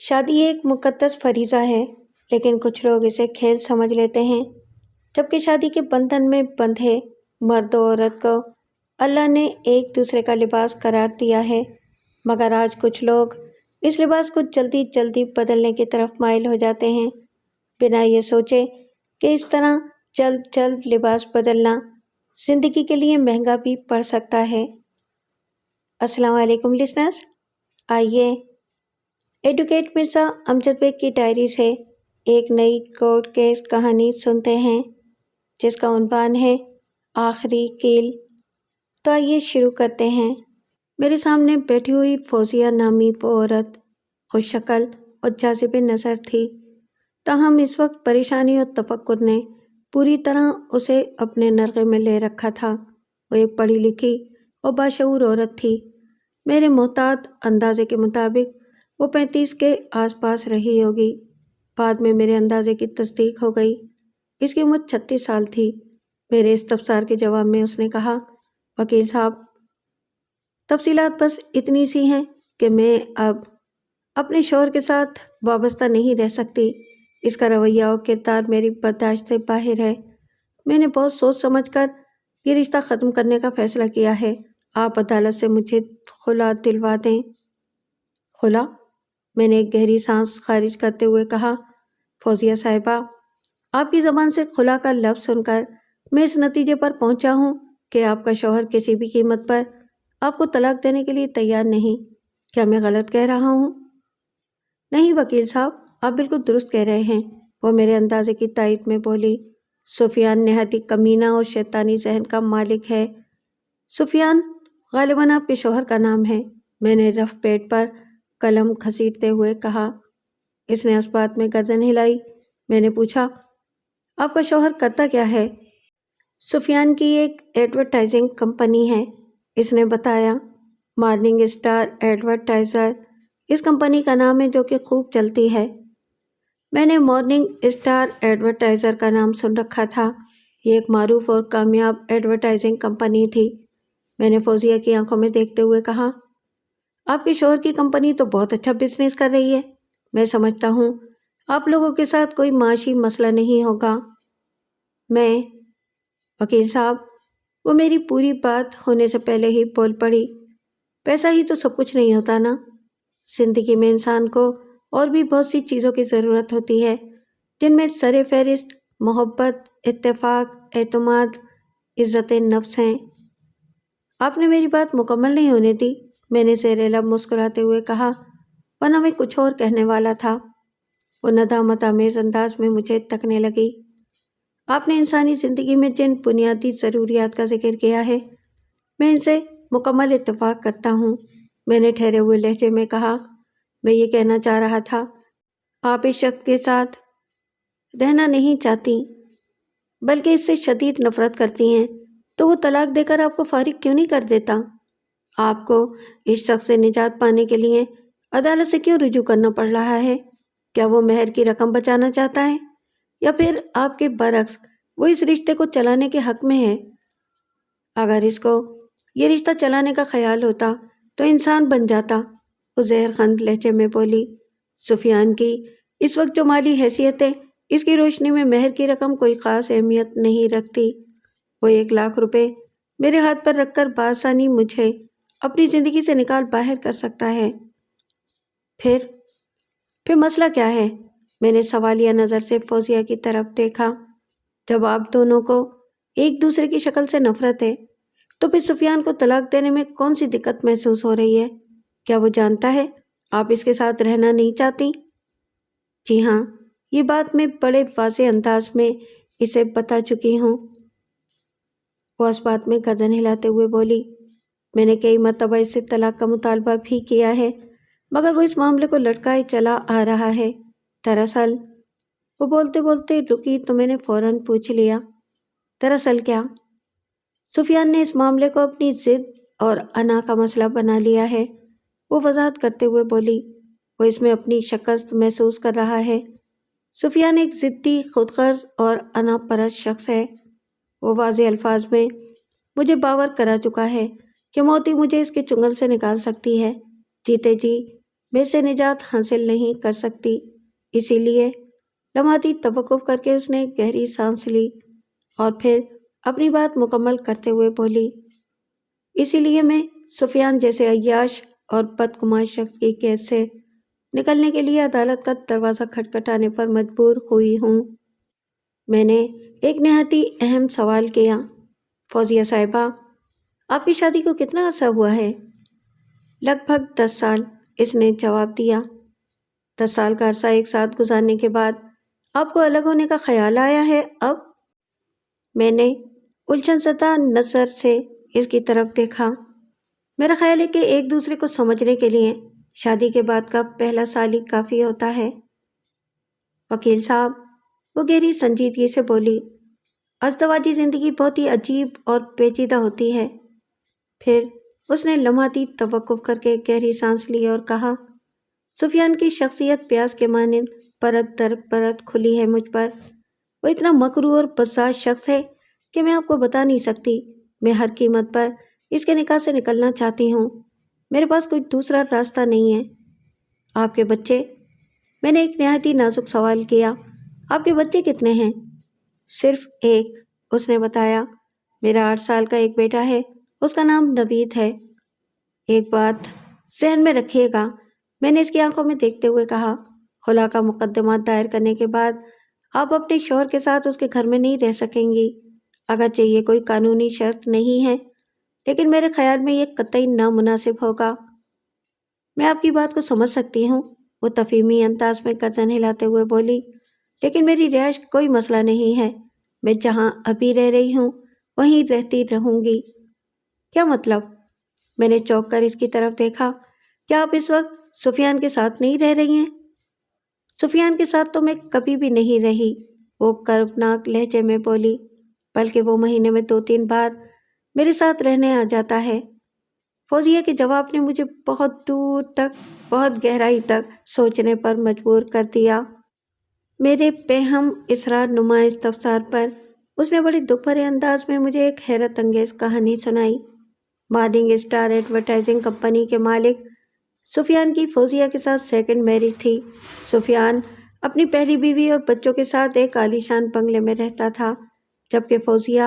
شادی ایک مقدس فریضہ ہے، لیکن کچھ لوگ اسے کھیل سمجھ لیتے ہیں۔ جبکہ شادی کے بندھن میں بندھے مرد و عورت کو اللہ نے ایک دوسرے کا لباس قرار دیا ہے، مگر آج کچھ لوگ اس لباس کو جلدی جلدی بدلنے کی طرف مائل ہو جاتے ہیں، بنا یہ سوچے کہ اس طرح جلد جلد لباس بدلنا زندگی کے لیے مہنگا بھی پڑ سکتا ہے۔ السلام علیکم لسنرز، آئیے ایڈوکیٹ مرزا امجد بیگ کی ڈائری سے ایک نئی کورٹ کیس کہانی سنتے ہیں، جس کا عنوان ہے آخری کیل۔ تو آئیے شروع کرتے ہیں۔ میرے سامنے بیٹھی ہوئی فوزیہ نامی وہ عورت خوش شکل اور جاذب نظر تھی، تاہم اس وقت پریشانی اور تفکر نے پوری طرح اسے اپنے نرغے میں لے رکھا تھا۔ وہ ایک پڑھی لکھی اور باشعور عورت تھی۔ میرے محتاط اندازے کے مطابق وہ 35 کے آس پاس رہی ہوگی۔ بعد میں میرے اندازے کی تصدیق ہو گئی، اس کی عمر 36 سال تھی۔ میرے استفسار کے جواب میں اس نے کہا، وکیل صاحب، تفصیلات بس اتنی سی ہیں کہ میں اب اپنے شوہر کے ساتھ وابستہ نہیں رہ سکتی۔ اس کا رویہ اور کردار میری برداشت سے باہر ہے۔ میں نے بہت سوچ سمجھ کر یہ رشتہ ختم کرنے کا فیصلہ کیا ہے۔ آپ عدالت سے مجھے خلا دلوا دیں۔ خلا؟ میں نے ایک گہری سانس خارج کرتے ہوئے کہا، فوزیہ صاحبہ، آپ کی زبان سے خلا کا لفظ سن کر میں اس نتیجے پر پہنچا ہوں کہ آپ کا شوہر کسی بھی قیمت پر آپ کو طلاق دینے کے لیے تیار نہیں۔ کیا میں غلط کہہ رہا ہوں؟ نہیں وکیل صاحب، آپ بالکل درست کہہ رہے ہیں، وہ میرے اندازے کی تائید میں بولی۔ سفیان نہایت ہی کمینہ اور شیطانی ذہن کا مالک ہے۔ سفیان غالباً آپ کے شوہر کا نام ہے، میں نے رف پیٹ پر قلم گھسیٹتے ہوئے کہا۔ اس نے اس بات میں گردن ہلائی۔ میں نے پوچھا، آپ کا شوہر کرتا کیا ہے؟ سفیان کی ایک ایڈورٹائزنگ کمپنی ہے، اس نے بتایا، مارننگ اسٹار ایڈورٹائزر اس کمپنی کا نام ہے، جو کہ خوب چلتی ہے۔ میں نے مارننگ اسٹار ایڈورٹائزر کا نام سن رکھا تھا، یہ ایک معروف اور کامیاب ایڈورٹائزنگ کمپنی تھی۔ میں نے فوزیہ کی آنکھوں میں دیکھتے ہوئے کہا، آپ کے شوہر کی کمپنی تو بہت اچھا بزنس کر رہی ہے، میں سمجھتا ہوں آپ لوگوں کے ساتھ کوئی معاشی مسئلہ نہیں ہوگا۔ وکیل صاحب، وہ میری پوری بات ہونے سے پہلے ہی بول پڑی، پیسہ ہی تو سب کچھ نہیں ہوتا نا، زندگی میں انسان کو اور بھی بہت سی چیزوں کی ضرورت ہوتی ہے، جن میں سر فہرست محبت، اتفاق، اعتماد، عزت نفس ہیں۔ آپ نے میری بات مکمل نہیں ہونے دی، میں نے زیر لب مسکراتے ہوئے کہا، ورنہ میں کچھ اور کہنے والا تھا۔ وہ ندامت آمیز انداز میں مجھے تکنے لگی۔ آپ نے انسانی زندگی میں جن بنیادی ضروریات کا ذکر کیا ہے، میں ان سے مکمل اتفاق کرتا ہوں، میں نے ٹھہرے ہوئے لہجے میں کہا۔ میں یہ کہنا چاہ رہا تھا، آپ اس شخص کے ساتھ رہنا نہیں چاہتی، بلکہ اس سے شدید نفرت کرتی ہیں، تو وہ طلاق دے کر آپ کو فارغ کیوں نہیں کر دیتا؟ آپ کو اس شخص سے نجات پانے کے لیے عدالت سے کیوں رجوع کرنا پڑ رہا ہے؟ کیا وہ مہر کی رقم بچانا چاہتا ہے، یا پھر آپ کے برعکس وہ اس رشتے کو چلانے کے حق میں ہے؟ اگر اس کو یہ رشتہ چلانے کا خیال ہوتا تو انسان بن جاتا، وہ زہر خند لہجے میں بولی۔ سفیان کی اس وقت جو مالی حیثیت ہے، اس کی روشنی میں مہر کی رقم کوئی خاص اہمیت نہیں رکھتی۔ وہ 1,00,000 روپے میرے ہاتھ پر رکھ کر بآسانی مجھے اپنی زندگی سے نکال باہر کر سکتا ہے۔ پھر مسئلہ کیا ہے؟ میں نے سوالیہ نظر سے فوزیہ کی طرف دیکھا۔ جب آپ دونوں کو ایک دوسرے کی شکل سے نفرت ہے، تو پھر سفیان کو طلاق دینے میں کون سی دقت محسوس ہو رہی ہے؟ کیا وہ جانتا ہے آپ اس کے ساتھ رہنا نہیں چاہتی؟ جی ہاں، یہ بات میں بڑے واضح انداز میں اسے بتا چکی ہوں، وہ اس بات میں گردن ہلاتے ہوئے بولی۔ میں نے کئی مرتبہ اس سے طلاق کا مطالبہ بھی کیا ہے، مگر وہ اس معاملے کو لٹکائے چلا آ رہا ہے۔ دراصل، وہ بولتے بولتے رکی تو میں نے فوراً پوچھ لیا، دراصل کیا؟ سفیان نے اس معاملے کو اپنی ضد اور انا کا مسئلہ بنا لیا ہے، وہ وضاحت کرتے ہوئے بولی۔ وہ اس میں اپنی شکست محسوس کر رہا ہے۔ سفیان ایک ضدی، خود غرض اور انا پرست شخص ہے۔ وہ واضح الفاظ میں مجھے باور کرا چکا ہے کہ موت ہی مجھے اس کے چنگل سے نکال سکتی ہے۔ جیتے جی میں سے نجات حاصل نہیں کر سکتی۔ اسی لیے لمحاتی توقف کر کے اس نے گہری سانس لی اور پھر اپنی بات مکمل کرتے ہوئے بولی، اسی لیے میں سفیان جیسے عیاش اور بدگمان شخص کی قید سے نکلنے کے لیے عدالت کا دروازہ کھٹکھٹانے پر مجبور ہوئی ہوں۔ میں نے ایک نہایت اہم سوال کیا، فوزیہ صاحبہ، آپ کی شادی کو کتنا عرصہ ہوا ہے؟ لگ بھگ 10 سال، اس نے جواب دیا۔ 10 سال کا عرصہ ایک ساتھ گزارنے کے بعد آپ کو الگ ہونے کا خیال آیا ہے اب؟ میں نے الجھن زدہ نظر سے اس کی طرف دیکھا۔ میرا خیال ہے کہ ایک دوسرے کو سمجھنے کے لیے شادی کے بعد کا پہلا سال ہی کافی ہوتا ہے۔ وکیل صاحب، وہ گہری سنجیدگی سے بولی، ازدواجی زندگی بہت ہی عجیب اور پیچیدہ ہوتی ہے۔ پھر اس نے لمحاتی توقف کر کے گہری سانس لی اور کہا، سفیان کی شخصیت پیاز کے مانند پرت در پرت کھلی ہے مجھ پر۔ وہ اتنا مکروہ اور بزاز شخص ہے کہ میں آپ کو بتا نہیں سکتی۔ میں ہر قیمت پر اس کے نکاح سے نکلنا چاہتی ہوں۔ میرے پاس کوئی دوسرا راستہ نہیں ہے۔ آپ کے بچے؟ میں نے ایک نہایت ہی نازک سوال کیا۔ آپ کے بچے کتنے ہیں؟ صرف ایک، اس نے بتایا۔ میرا 8 سال کا ایک بیٹا ہے، اس کا نام نوید ہے۔ ایک بات ذہن میں رکھیے گا، میں نے اس کی آنکھوں میں دیکھتے ہوئے کہا، خلا کا مقدمہ دائر کرنے کے بعد آپ اپنے شوہر کے ساتھ اس کے گھر میں نہیں رہ سکیں گی۔ اگرچہ یہ کوئی قانونی شرط نہیں ہے، لیکن میرے خیال میں یہ قطعی نامناسب ہوگا۔ میں آپ کی بات کو سمجھ سکتی ہوں، وہ تفہیمی انداز میں گردن ہلاتے ہوئے بولی، لیکن میری رہائش کوئی مسئلہ نہیں ہے۔ میں جہاں ابھی رہ رہی ہوں وہیں رہتی رہوں گی۔ کیا مطلب؟ میں نے چونک کر اس کی طرف دیکھا۔ کیا آپ اس وقت سفیان کے ساتھ نہیں رہ رہی ہیں؟ سفیان کے ساتھ تو میں کبھی بھی نہیں رہی، وہ کربناک لہجے میں بولی، بلکہ وہ مہینے میں 2-3 بار میرے ساتھ رہنے آ جاتا ہے۔ فوزیہ کے جواب نے مجھے بہت دور تک، بہت گہرائی تک سوچنے پر مجبور کر دیا۔ میرے بہم اسرار نما استفسار پر اس نے بڑے دکھ بھرے انداز میں مجھے ایک حیرت انگیز کہانی سنائی۔ مارننگ اسٹار ایڈورٹائزنگ کمپنی کے مالک سفیان کی فوزیہ کے ساتھ سیکنڈ میرج تھی۔ سفیان اپنی پہلی بیوی اور بچوں کے ساتھ ایک عالیشان بنگلے میں رہتا تھا، جبکہ فوزیہ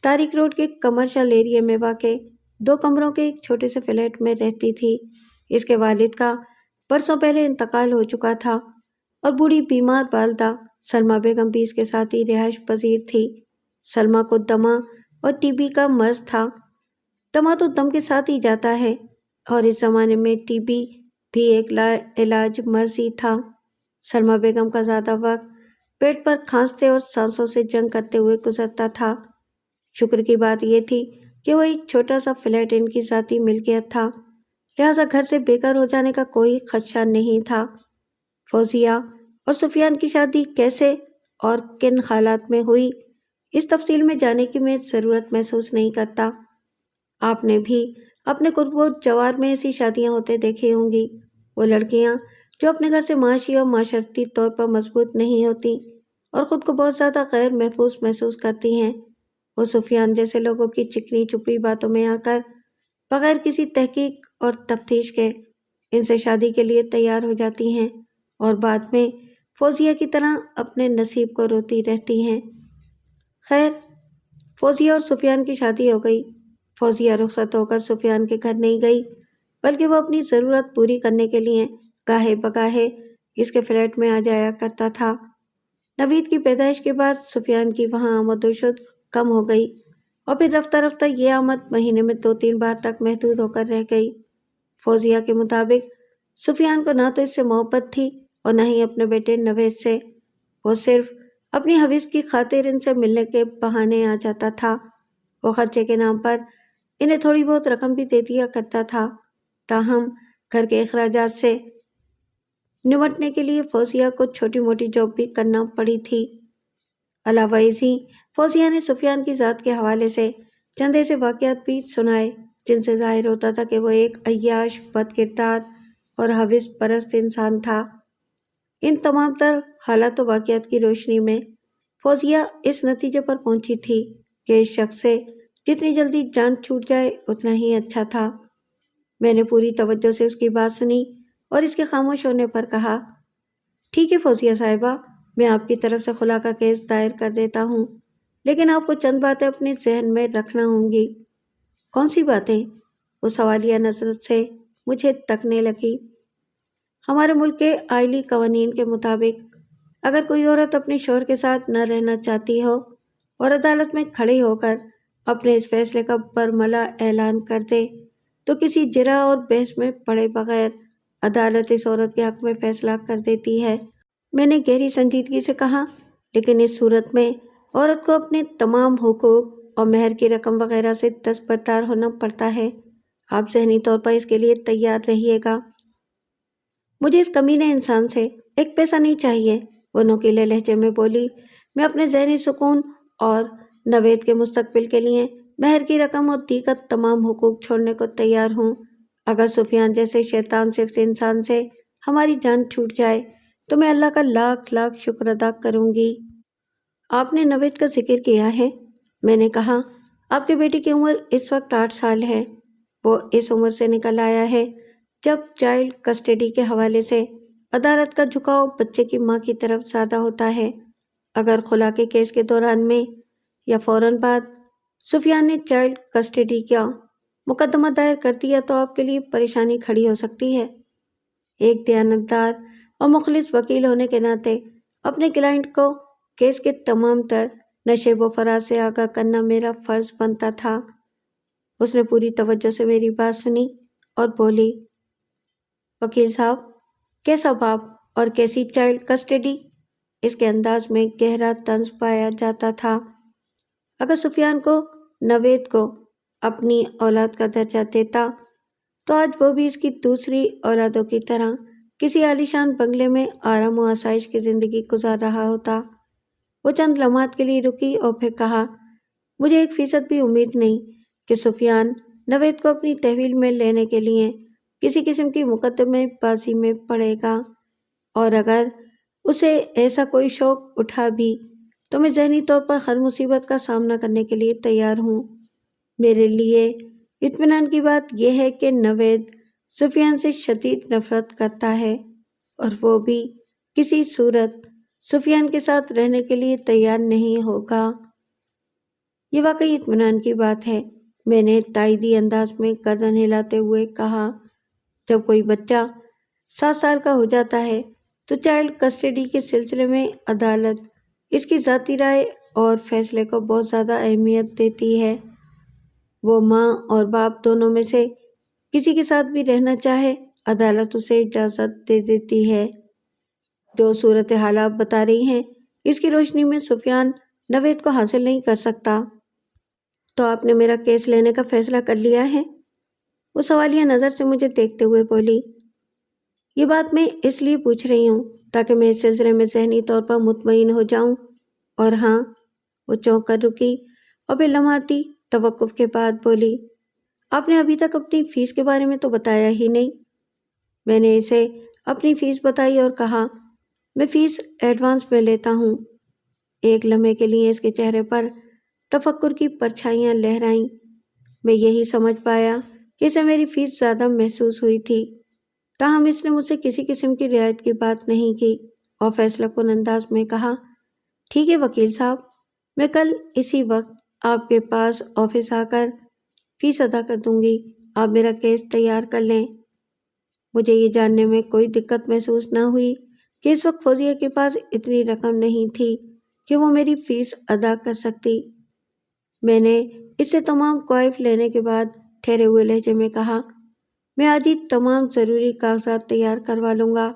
تاریک روڈ کے کمرشل ایریے میں واقع 2 کمروں کے ایک چھوٹے سے فلیٹ میں رہتی تھی۔ اس کے والد کا برسوں پہلے انتقال ہو چکا تھا اور بوڑھی بیمار والدہ سلمیٰ بیگم بھی اس کے ساتھ ہی رہائش پذیر تھی۔ سلمیٰ کو دمہ اور ٹی بی کا مرض تھا۔ دمہ تو دم کے ساتھ ہی جاتا ہے، اور اس زمانے میں ٹی بی بھی ایک لا علاج مرض ہی تھا۔ سلمیٰ بیگم کا زیادہ وقت پیٹ پر کھانستے اور سانسوں سے جنگ کرتے ہوئے گزرتا تھا۔ شکر کی بات یہ تھی کہ وہ ایک چھوٹا سا فلیٹ ان کی ذاتی ملکیت تھا، لہٰذا گھر سے بے گھر ہو جانے کا کوئی خدشہ نہیں تھا۔ فوزیہ اور سفیان کی شادی کیسے اور کن حالات میں ہوئی، اس تفصیل میں جانے کی میں ضرورت محسوس نہیں کرتا۔ آپ نے بھی اپنے قرب و جوار میں ایسی شادیاں ہوتے دیکھی ہوں گی، وہ لڑکیاں جو اپنے گھر سے معاشی اور معاشرتی طور پر مضبوط نہیں ہوتی اور خود کو بہت زیادہ غیر محفوظ محسوس کرتی ہیں۔ وہ سفیان جیسے لوگوں کی چکنی چپی باتوں میں آ کر بغیر کسی تحقیق اور تفتیش کے ان سے شادی کے لیے تیار ہو جاتی ہیں اور بعد میں فوزیہ کی طرح اپنے نصیب کو روتی رہتی ہیں۔ خیر، فوزیہ اور سفیان کی شادی ہو گئی۔ فوزیہ رخصت ہو کر سفیان کے گھر نہیں گئی، بلکہ وہ اپنی ضرورت پوری کرنے کے لیے گاہے بگاہے اس کے فلیٹ میں آ جایا کرتا تھا۔ نوید کی پیدائش کے بعد سفیان کی وہاں آمد و شد کم ہو گئی اور پھر رفتہ رفتہ یہ آمد مہینے میں 2-3 بار تک محدود ہو کر رہ گئی۔ فوزیہ کے مطابق سفیان کو نہ تو اس سے محبت تھی اور نہ ہی اپنے بیٹے نوید سے۔ وہ صرف اپنی حویث کی خاطر ان سے ملنے کے بہانے آ جاتا تھا۔ وہ خرچے کے نام پر انہیں تھوڑی بہت رقم بھی دے دیا کرتا تھا، تاہم گھر کے اخراجات سے نمٹنے کے لیے فوزیہ کو چھوٹی موٹی جاب بھی کرنا پڑی تھی۔ علاوہ ازیں فوزیہ نے سفیان کی ذات کے حوالے سے چند ایسے واقعات بھی سنائے جن سے ظاہر ہوتا تھا کہ وہ ایک عیاش، بد کردار اور حوث پرست انسان تھا۔ ان تمام تر حالات و واقعات کی روشنی میں فوزیہ اس نتیجے پر پہنچی تھی کہ اس شخص سے جتنی جلدی جان چھوٹ جائے اتنا ہی اچھا تھا۔ میں نے پوری توجہ سے اس کی بات سنی اور اس کے خاموش ہونے پر کہا، ٹھیک ہے فوزیہ صاحبہ، میں آپ کی طرف سے خلا کا کیس دائر کر دیتا ہوں، لیکن آپ کو چند باتیں اپنے ذہن میں رکھنا ہوں گی۔ کون سی باتیں؟ وہ سوالیہ نظر سے مجھے تکنے لگی۔ ہمارے ملک کے آئلی قوانین کے مطابق اگر کوئی عورت اپنے شوہر کے ساتھ نہ رہنا چاہتی ہو اور عدالت میں کھڑی ہو کر اپنے اس فیصلے کا برملا اعلان کر دے تو کسی جرح اور بحث میں پڑے بغیر عدالت اس عورت کے حق میں فیصلہ کر دیتی ہے۔ میں نے گہری سنجیدگی سے کہا، لیکن اس صورت میں عورت کو اپنے تمام حقوق اور مہر کی رقم وغیرہ سے دستبردار ہونا پڑتا ہے۔ آپ ذہنی طور پر اس کے لیے تیار رہیے گا۔ مجھے اس کمینے انسان سے ایک پیسہ نہیں چاہیے، وہ نوکیلے لہجے میں بولی۔ میں اپنے ذہنی سکون اور نوید کے مستقبل کے لیے مہر کی رقم اور دیگر تمام حقوق چھوڑنے کو تیار ہوں۔ اگر سفیان جیسے شیطان صفت انسان سے ہماری جان چھوٹ جائے تو میں اللہ کا لاکھ لاکھ شکر ادا کروں گی۔ آپ نے نوید کا ذکر کیا ہے؟ میں نے کہا، آپ کے بیٹے کی عمر اس وقت 8 سال ہے۔ وہ اس عمر سے نکل آیا ہے جب چائلڈ کسٹڈی کے حوالے سے عدالت کا جھکاؤ بچے کی ماں کی طرف زیادہ ہوتا ہے۔ اگر خلا کے کیس کے دوران میں یا فوراً بعد سفیان نے چائلڈ کسٹڈی کا مقدمہ دائر کر دیا تو آپ کے لیے پریشانی کھڑی ہو سکتی ہے۔ ایک دیانتدار اور مخلص وکیل ہونے کے ناطے اپنے کلائنٹ کو کیس کے تمام تر نشیب و فراز سے آگاہ کرنا میرا فرض بنتا تھا۔ اس نے پوری توجہ سے میری بات سنی اور بولی، وکیل صاحب، کیسا باپ اور کیسی چائلڈ کسٹڈی؟ اس کے انداز میں گہرا طنز پایا جاتا تھا۔ اگر سفیان کو نوید کو اپنی اولاد کا درجہ دیتا تو آج وہ بھی اس کی دوسری اولادوں کی طرح کسی عالیشان بنگلے میں آرام و آسائش کی زندگی گزار رہا ہوتا۔ وہ چند لمحات کے لیے رکی اور پھر کہا، مجھے 1% بھی امید نہیں کہ سفیان نوید کو اپنی تحویل میں لینے کے لیے کسی قسم کی مقدمے بازی میں پڑے گا، اور اگر اسے ایسا کوئی شوق اٹھا بھی تو میں ذہنی طور پر ہر مصیبت کا سامنا کرنے کے لیے تیار ہوں۔ میرے لیے اطمینان کی بات یہ ہے کہ نوید سفیان سے شدید نفرت کرتا ہے اور وہ بھی کسی صورت سفیان کے ساتھ رہنے کے لیے تیار نہیں ہوگا۔ یہ واقعی اطمینان کی بات ہے، میں نے تائیدی انداز میں گردن ہلاتے ہوئے کہا۔ جب کوئی بچہ 7 سال کا ہو جاتا ہے تو چائلڈ کسٹڈی کے سلسلے میں عدالت اس کی ذاتی رائے اور فیصلے کو بہت زیادہ اہمیت دیتی ہے۔ وہ ماں اور باپ دونوں میں سے کسی کے ساتھ بھی رہنا چاہے، عدالت اسے اجازت دے دیتی ہے۔ جو صورتحال آپ بتا رہی ہیں اس کی روشنی میں سفیان نوید کو حاصل نہیں کر سکتا۔ تو آپ نے میرا کیس لینے کا فیصلہ کر لیا ہے؟ وہ سوالیہ نظر سے مجھے دیکھتے ہوئے بولی۔ یہ بات میں اس لیے پوچھ رہی ہوں تاکہ میں اس سلسلے میں ذہنی طور پر مطمئن ہو جاؤں۔ اور ہاں، وہ چونک کر رکی اور پھر لمحاتی توقف کے بعد بولی، آپ نے ابھی تک اپنی فیس کے بارے میں تو بتایا ہی نہیں۔ میں نے اسے اپنی فیس بتائی اور کہا، میں فیس ایڈوانس میں لیتا ہوں۔ ایک لمحے کے لیے اس کے چہرے پر تفکر کی پرچھائیاں لہرائیں۔ میں یہی سمجھ پایا کہ اسے میری فیس زیادہ محسوس ہوئی تھی، تاہم اس نے مجھ سے کسی قسم کی رعایت کی بات نہیں کی اور فیصلہ کن انداز میں کہا، ٹھیک ہے وکیل صاحب، میں کل اسی وقت آپ کے پاس آفس آ کر فیس ادا کر دوں گی، آپ میرا کیس تیار کر لیں۔ مجھے یہ جاننے میں کوئی دقت محسوس نہ ہوئی کہ اس وقت فوزیہ کے پاس اتنی رقم نہیں تھی کہ وہ میری فیس ادا کر سکتی۔ میں نے اس سے تمام کوائف لینے کے بعد ٹھہرے ہوئے لہجے میں کہا، میں آج ہی تمام ضروری کاغذات تیار کروا لوں گا،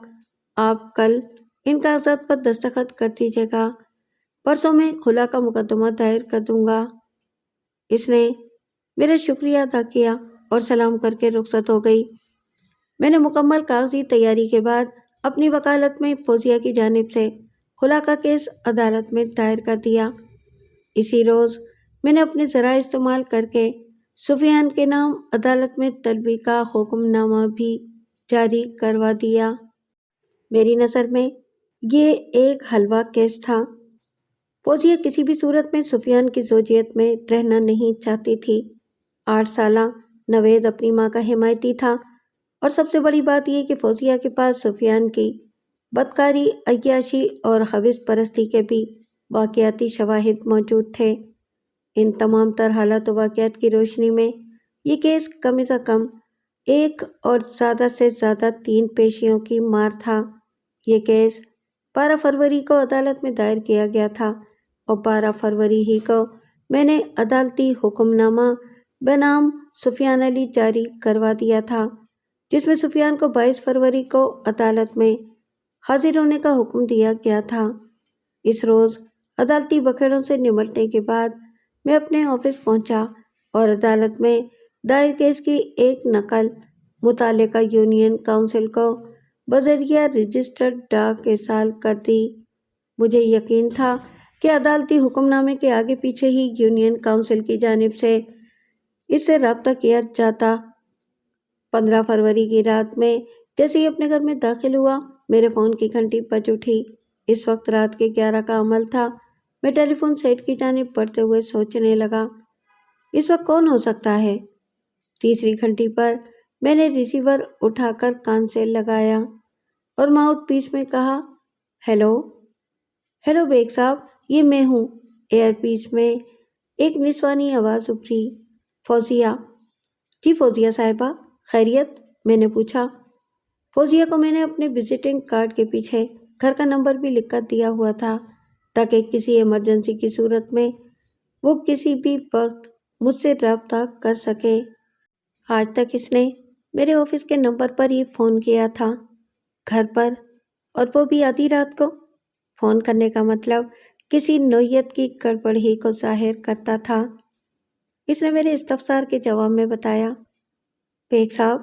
آپ کل ان کاغذات پر دستخط کر دیجیے گا، پرسوں میں خلا کا مقدمہ دائر کر دوں گا۔ اس نے میرا شکریہ ادا کیا اور سلام کر کے رخصت ہو گئی۔ میں نے مکمل کاغذی تیاری کے بعد اپنی وکالت میں فوزیہ کی جانب سے خلا کا کیس عدالت میں دائر کر دیا۔ اسی روز میں نے اپنے ذرائع استعمال کر کے سفیان کے نام عدالت میں طلبی کا حکم نامہ بھی جاری کروا دیا۔ میری نظر میں یہ ایک حلوہ کیس تھا۔ فوزیہ کسی بھی صورت میں سفیان کی زوجیت میں رہنا نہیں چاہتی تھی۔ 8 سالہ نوید اپنی ماں کا حمایتی تھا اور سب سے بڑی بات یہ کہ فوزیہ کے پاس سفیان کی بدکاری، عیاشی اور خبیث پرستی کے بھی واقعاتی شواہد موجود تھے۔ ان تمام تر حالات و واقعات کی روشنی میں یہ کیس کم از کم ایک اور زیادہ سے زیادہ 3 پیشیوں کی مار تھا۔ یہ کیس 12 فروری کو عدالت میں دائر کیا گیا تھا اور 12 فروری ہی کو میں نے عدالتی حکم نامہ بنام سفیان علی جاری کروا دیا تھا، جس میں سفیان کو 22 فروری کو عدالت میں حاضر ہونے کا حکم دیا گیا تھا۔ اس روز عدالتی بکھیڑوں سے نمٹنے کے بعد میں اپنے آفس پہنچا اور عدالت میں دائر کیس کی ایک نقل متعلقہ یونین کونسل کو بذریعہ رجسٹرڈ ڈاک ارسال کر دی۔ مجھے یقین تھا کہ عدالتی حکم نامے کے آگے پیچھے ہی یونین کونسل کی جانب سے اس سے رابطہ کیا جاتا۔ 15 فروری کی رات میں جیسے ہی اپنے گھر میں داخل ہوا، میرے فون کی گھنٹی بج اٹھی۔ اس وقت رات کے 11 کا عمل تھا۔ میں ٹیلی فون سیٹ کی جانب بڑھتے ہوئے سوچنے لگا، اس وقت کون ہو سکتا ہے؟ تیسری گھنٹی پر میں نے ریسیور اٹھا کر کان سے لگایا اور ماؤتھ پیس میں کہا، ہیلو ہیلو بیگ صاحب، یہ میں ہوں۔ ایئر پیس میں ایک نسوانی آواز ابھری، فوزیہ۔ جی فوزیہ صاحبہ، خیریت؟ میں نے پوچھا۔ فوزیہ کو میں نے اپنے وزٹنگ کارڈ کے پیچھے گھر کا نمبر بھی لکھ کر دیا ہوا تھا تاکہ کسی ایمرجنسی کی صورت میں وہ کسی بھی وقت مجھ سے رابطہ کر سکے۔ آج تک اس نے میرے آفس کے نمبر پر ہی فون کیا تھا، گھر پر، اور وہ بھی آدھی رات کو۔ فون کرنے کا مطلب کسی نوعیت کی گڑبڑ ہی کو ظاہر کرتا تھا۔ اس نے میرے استفسار کے جواب میں بتایا، بیگ صاحب،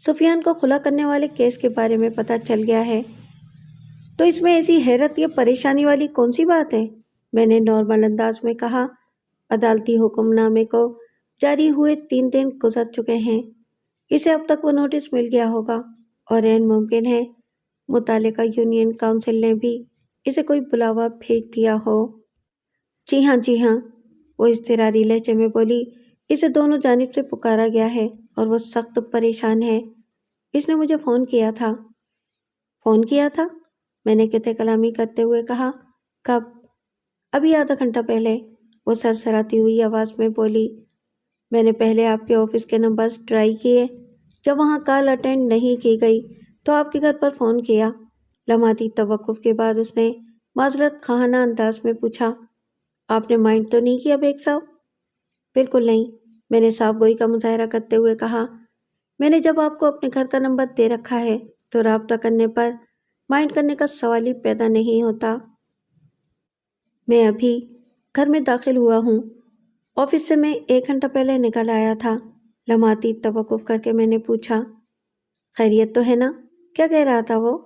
سفیان کو خلا کرنے والے کیس کے بارے میں پتہ چل گیا ہے۔ تو اس میں ایسی حیرت یا پریشانی والی کون سی بات ہے؟ میں نے نارمل انداز میں کہا، عدالتی حکم نامے کو جاری ہوئے 3 دن گزر چکے ہیں۔ اسے اب تک وہ نوٹس مل گیا ہوگا اور عین ممکن ہے متعلقہ یونین کونسل نے بھی اسے کوئی بلاوا بھیج دیا ہو۔ جی ہاں، وہ اضطراری لہجے میں بولی، اسے دونوں جانب سے پکارا گیا ہے اور وہ سخت پریشان ہے۔ اس نے مجھے فون کیا تھا۔ فون کیا تھا؟ میں نے قطع کلامی کرتے ہوئے کہا، کب؟ ابھی آدھا گھنٹہ پہلے، وہ سرسراتی ہوئی آواز میں بولی۔ میں نے پہلے آپ کے آفس کے نمبرز ٹرائی کیے، جب وہاں کال اٹینڈ نہیں کی گئی تو آپ کے گھر پر فون کیا۔ لمحاتی توقف کے بعد اس نے معذرت خواہانہ انداز میں پوچھا، آپ نے مائنڈ تو نہیں کیا بیگ صاحب؟ بالکل نہیں، میں نے صاف گوئی کا مظاہرہ کرتے ہوئے کہا، میں نے جب آپ کو اپنے گھر کا نمبر دے رکھا ہے تو رابطہ کرنے پر مائنڈ کرنے کا سوال ہی پیدا نہیں ہوتا۔ میں ابھی گھر میں داخل ہوا ہوں، آفس سے میں 1 گھنٹہ پہلے نکل آیا تھا۔ لمحاتی توقف کر کے میں نے پوچھا، خیریت تو ہے نا؟ کیا کہہ رہا تھا وہ؟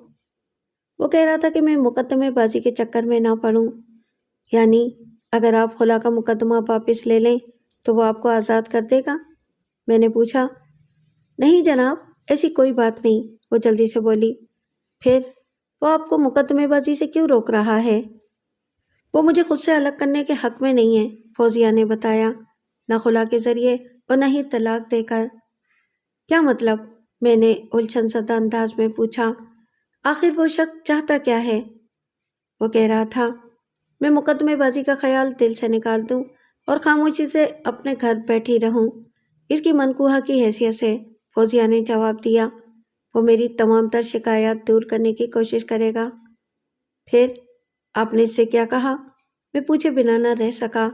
وہ کہہ رہا تھا کہ میں مقدمے بازی کے چکر میں نہ پڑوں، یعنی اگر آپ خلا کا مقدمہ واپس لے لیں تو وہ آپ کو آزاد کر دے گا۔ میں نے پوچھا، نہیں جناب، ایسی کوئی بات نہیں، وہ جلدی سے بولی۔ پھر وہ آپ کو مقدمے بازی سے کیوں روک رہا ہے؟ وہ مجھے خود سے الگ کرنے کے حق میں نہیں ہے، فوزیہ نے بتایا، نہ خلا کے ذریعے اور نہ ہی طلاق دے کر۔ کیا مطلب؟ میں نے الجھن زدہ انداز میں پوچھا، آخر وہ شخص چاہتا کیا ہے؟ وہ کہہ رہا تھا، میں مقدمے بازی کا خیال دل سے نکال دوں اور خاموشی سے اپنے گھر بیٹھی رہوں، اس کی منقوہہ کی حیثیت سے، فوزیہ نے جواب دیا۔ وہ میری تمام تر شکایات دور کرنے کی کوشش کرے گا۔ پھر آپ نے اس سے کیا کہا؟ میں پوچھے بنا نہ رہ سکا۔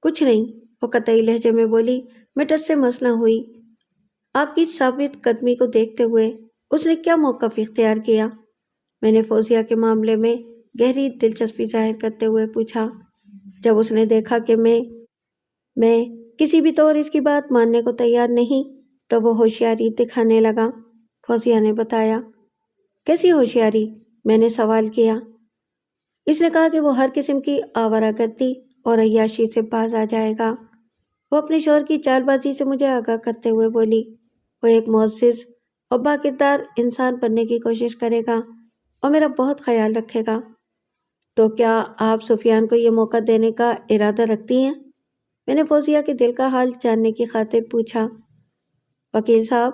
کچھ نہیں، وہ قطعی لہجے میں بولی۔ میں ٹس سے مس نہ ہوئی۔ آپ کی ثابت قدمی کو دیکھتے ہوئے اس نے کیا موقف اختیار کیا؟ میں نے فوزیہ کے معاملے میں گہری دلچسپی ظاہر کرتے ہوئے پوچھا۔ جب اس نے دیکھا کہ میں کسی بھی طور اس کی بات ماننے کو تیار نہیں تو وہ ہوشیاری دکھانے لگا، فوزیہ نے بتایا۔ کیسی ہوشیاری؟ میں نے سوال کیا۔ اس نے کہا کہ وہ ہر قسم کی آوارہ گردی اور عیاشی سے باز آ جائے گا۔ وہ اپنے شوہر کی چال بازی سے مجھے آگاہ کرتے ہوئے بولی، وہ ایک معزز اور باکردار انسان بننے کی کوشش کرے گا اور میرا بہت خیال رکھے گا۔ تو کیا آپ سفیان کو یہ موقع دینے کا ارادہ رکھتی ہیں؟ میں نے فوزیہ کے دل کا حال جاننے کی خاطر پوچھا۔ وکیل صاحب،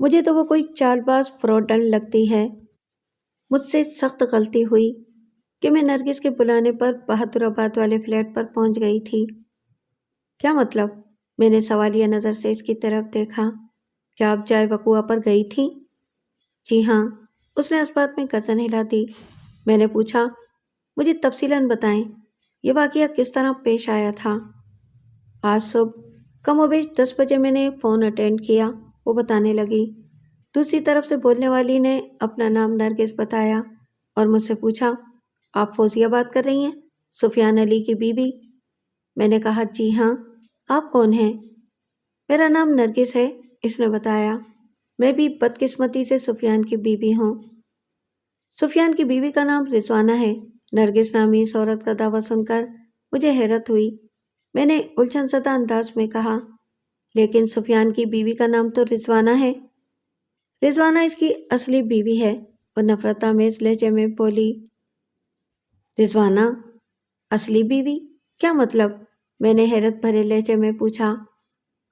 مجھے تو وہ کوئی چال باز فراڈن لگتی ہے۔ مجھ سے سخت غلطی ہوئی کہ میں نرگس کے بلانے پر بہادر آباد والے فلیٹ پر پہنچ گئی تھی۔ کیا مطلب؟ میں نے سوالیہ نظر سے اس کی طرف دیکھا۔ کیا آپ جائے وقوع پر گئی تھیں؟ جی ہاں، اس نے اس بات میں گردن ہلا دی۔ میں نے پوچھا، مجھے تفصیلاً بتائیں، یہ واقعہ کس طرح پیش آیا تھا؟ آج صبح کم و بیش 10 بجے میں نے ایک فون اٹینڈ کیا، وہ بتانے لگی۔ دوسری طرف سے بولنے والی نے اپنا نام نرگس بتایا اور مجھ سے پوچھا، آپ فوزیہ بات کر رہی ہیں، سفیان علی کی بیوی؟ میں نے کہا، جی ہاں، آپ کون ہیں؟ میرا نام نرگس ہے، اس نے بتایا۔ میں بھی بدقسمتی سے سفیان کی بیوی ہوں۔ سفیان کی بیوی کا نام رضوانہ ہے۔ نرگس نامی اس عورت کا دعویٰ سن کر مجھے حیرت ہوئی۔ میں نے الجھن زدہ انداز میں کہا، لیکن سفیان کی بیوی کا نام تو رضوانہ ہے۔ رضوانہ اس کی اصلی بیوی ہے، وہ نفرت آمیز لہجے میں بولی۔ رضوانہ اصلی بیوی؟ کیا مطلب؟ میں نے حیرت بھرے لہجے میں پوچھا۔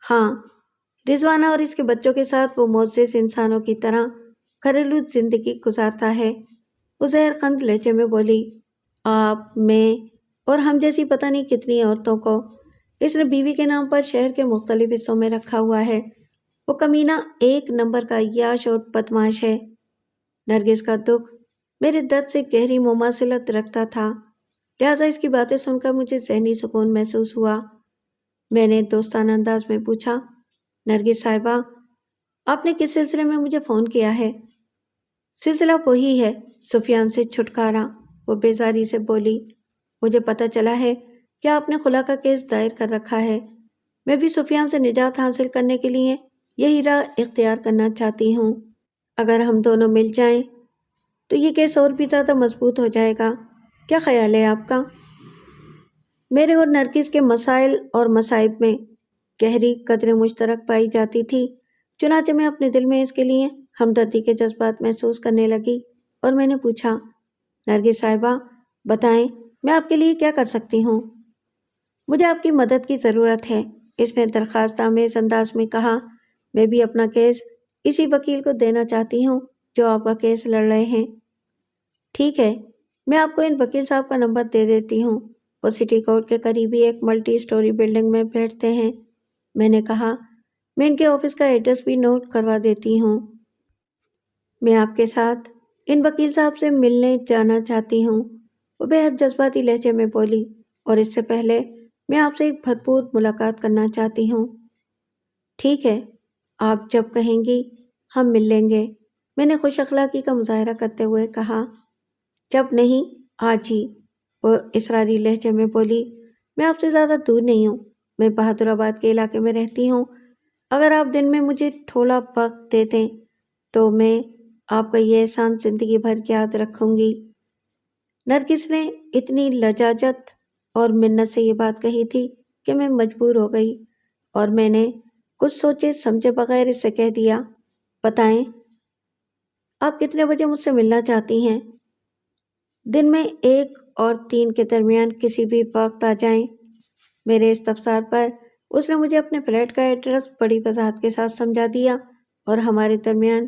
ہاں، رضوانہ اور اس کے بچوں کے ساتھ وہ معزز انسانوں کی طرح گھریلو زندگی گزارتا ہے، وہ زہر خند لہجے میں بولی۔ آپ، میں اور ہم جیسی پتہ نہیں کتنی عورتوں کو اس نے بیوی کے نام پر شہر کے مختلف حصوں میں رکھا ہوا ہے۔ وہ کمینہ ایک نمبر کا عیاش اور بدمعاش ہے۔ نرگس کا دکھ میرے درد سے گہری مماثلت رکھتا تھا، لہٰذا اس کی باتیں سن کر مجھے ذہنی سکون محسوس ہوا۔ میں نے دوستانہ انداز میں پوچھا، نرگس صاحبہ، آپ نے کس سلسلے میں مجھے فون کیا ہے؟ سلسلہ وہی ہے، سفیان سے چھٹکارا، وہ بیزاری سے بولی۔ مجھے پتہ چلا ہے کہ آپ نے خلا کا کیس دائر کر رکھا ہے۔ میں بھی سفیان سے نجات حاصل کرنے کے لیے یہی راہ اختیار کرنا چاہتی ہوں۔ اگر ہم دونوں مل جائیں تو یہ کیس اور بھی زیادہ مضبوط ہو جائے گا۔ کیا خیال ہے آپ کا؟ میرے اور نرگس کے مسائل اور مصائب میں گہری قدر مشترک پائی جاتی تھی، چنانچہ میں اپنے دل میں اس کے لیے ہمدردی کے جذبات محسوس کرنے لگی اور میں نے پوچھا، نرگس صاحبہ، بتائیں میں آپ کے لیے کیا کر سکتی ہوں؟ مجھے آپ کی مدد کی ضرورت ہے، اس نے درخواست آمیز انداز میں کہا۔ میں بھی اپنا کیس اسی وکیل کو دینا چاہتی ہوں جو آپ کا کیس لڑ رہے ہیں۔ ٹھیک ہے، میں آپ کو ان وکیل صاحب کا نمبر دے دیتی ہوں، وہ سٹی کورٹ کے قریبی ایک ملٹی سٹوری بلڈنگ میں بیٹھتے ہیں۔ میں نے کہا، میں ان کے آفس کا ایڈریس بھی نوٹ کروا دیتی ہوں۔ میں آپ کے ساتھ ان وکیل صاحب سے ملنے جانا چاہتی ہوں، وہ بے حد جذباتی لہجے میں بولی، اور اس سے پہلے میں آپ سے ایک بھرپور ملاقات کرنا چاہتی ہوں۔ ٹھیک ہے، آپ جب کہیں گی ہم مل لیں گے، میں نے خوش اخلاقی کا مظاہرہ کرتے ہوئے کہا۔ جب نہیں، آج ہی، وہ اصراری لہجے میں بولی۔ میں آپ سے زیادہ دور نہیں ہوں، میں بہادر آباد کے علاقے میں رہتی ہوں۔ اگر آپ دن میں مجھے تھوڑا وقت دے دیں تو میں آپ کا یہ احسان زندگی بھر یاد رکھوں گی۔ نرگس نے اتنی لجاجت اور منت سے یہ بات کہی تھی کہ میں مجبور ہو گئی اور میں نے کچھ سوچے سمجھے بغیر اس سے کہہ دیا، بتائیں آپ کتنے بجے مجھ سے ملنا چاہتی ہیں؟ دن میں 1 اور 3 کے درمیان کسی بھی وقت آ جائیں۔ میرے استفسار پر اس نے مجھے اپنے فلیٹ کا ایڈریس بڑی وضاحت کے ساتھ سمجھا دیا اور ہمارے درمیان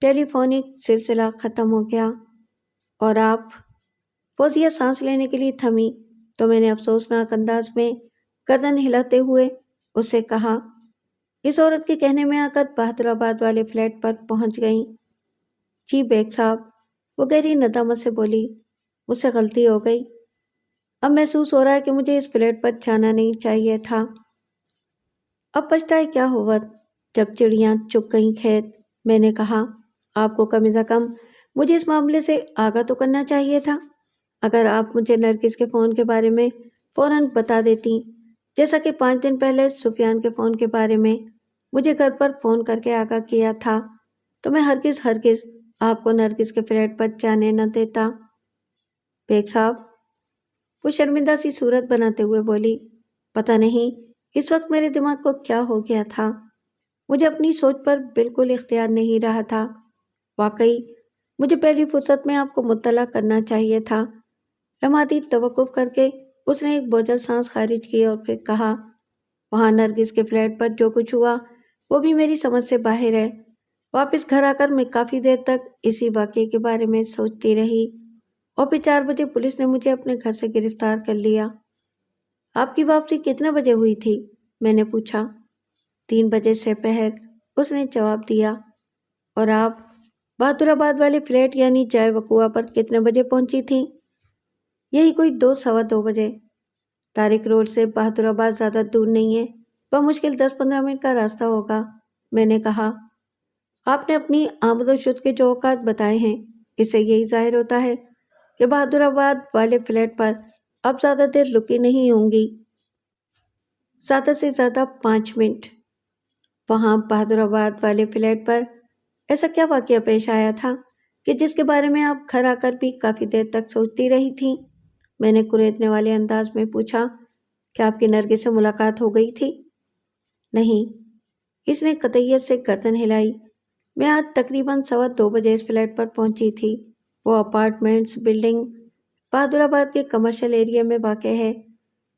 ٹیلی فونک سلسلہ ختم ہو گیا۔ اور آپ؟ فوزیہ سانس لینے کے لیے تھمی تو میں نے افسوسناک انداز میں گردن ہلاتے ہوئے اس سے کہا، اس عورت کے کہنے میں آ کر بہادر آباد والے فلیٹ پر پہنچ گئیں۔ جی بیگ صاحب، وہ گہری ندامت سے بولی، مجھ سے غلطی ہو گئی۔ اب محسوس ہو رہا ہے کہ مجھے اس فلیٹ پر جانا نہیں چاہیے تھا۔ اب پچھتائے کیا ہوا جب چڑیاں چگ گئیں کھیت، میں نے کہا۔ آپ کو کم از کم مجھے اس معاملے سے آگاہ تو کرنا چاہیے تھا۔ اگر آپ مجھے نرگس کے فون کے بارے میں فوراً بتا دیتی، جیسا کہ 5 دن پہلے سفیان کے فون کے بارے میں مجھے گھر پر فون کر کے آگاہ کیا تھا، تو میں ہرگز آپ کو نرگس کے فلیٹ پر جانے نہ دیتا۔ بیگ صاحب، وہ شرمندہ سی صورت بناتے ہوئے بولی، پتہ نہیں اس وقت میرے دماغ کو کیا ہو گیا تھا، مجھے اپنی سوچ پر بالکل اختیار نہیں رہا تھا۔ واقعی مجھے پہلی فرصت میں آپ کو مطلع کرنا چاہیے تھا۔ لمحاتی توقف کر کے اس نے ایک بوجھل سانس خارج کی اور پھر کہا، وہاں نرگس کے فلیٹ پر جو کچھ ہوا وہ بھی میری سمجھ سے باہر ہے۔ واپس گھر آ کر میں کافی دیر تک اسی واقعے کے بارے میں سوچتی رہی اور پھر 4 بجے پولیس نے مجھے اپنے گھر سے گرفتار کر لیا۔ آپ کی واپسی کتنے بجے ہوئی تھی؟ میں نے پوچھا۔ 3 بجے سے پہر، اس نے جواب دیا۔ اور آپ بہادر آباد والے فلیٹ یعنی جائے وقوع پر کتنے بجے پہنچی تھیں؟ یہی کوئی 2 سوا 2 بجے۔ طارق روڈ سے بہادر آباد زیادہ دور نہیں ہے، بمشکل 10-15 منٹ کا راستہ ہوگا، میں نے کہا۔ آپ نے اپنی آمد و شد کے جو اوقات بتائے ہیں، اس سے یہی ظاہر ہوتا ہے کہ بہادر آباد والے فلیٹ پر اب زیادہ دیر رکی نہیں ہوں گی۔ زیادہ سے زیادہ 5 منٹ۔ وہاں بہادر آباد والے فلیٹ پر ایسا کیا واقعہ پیش آیا تھا کہ جس کے بارے میں آپ گھر آ کر بھی کافی دیر تک سوچتی رہی تھیں؟ میں نے کریدنے والے انداز میں پوچھا۔ کیا آپ کی نرگس سے ملاقات ہو گئی تھی؟ نہیں، اس نے قطعیت سے گردن ہلائی۔ میں آج تقریباً سوا 2 بجے اس فلیٹ پر پہنچی تھی۔ وہ اپارٹمنٹس بلڈنگ بہادر آباد کے کمرشل ایریا میں واقع ہے۔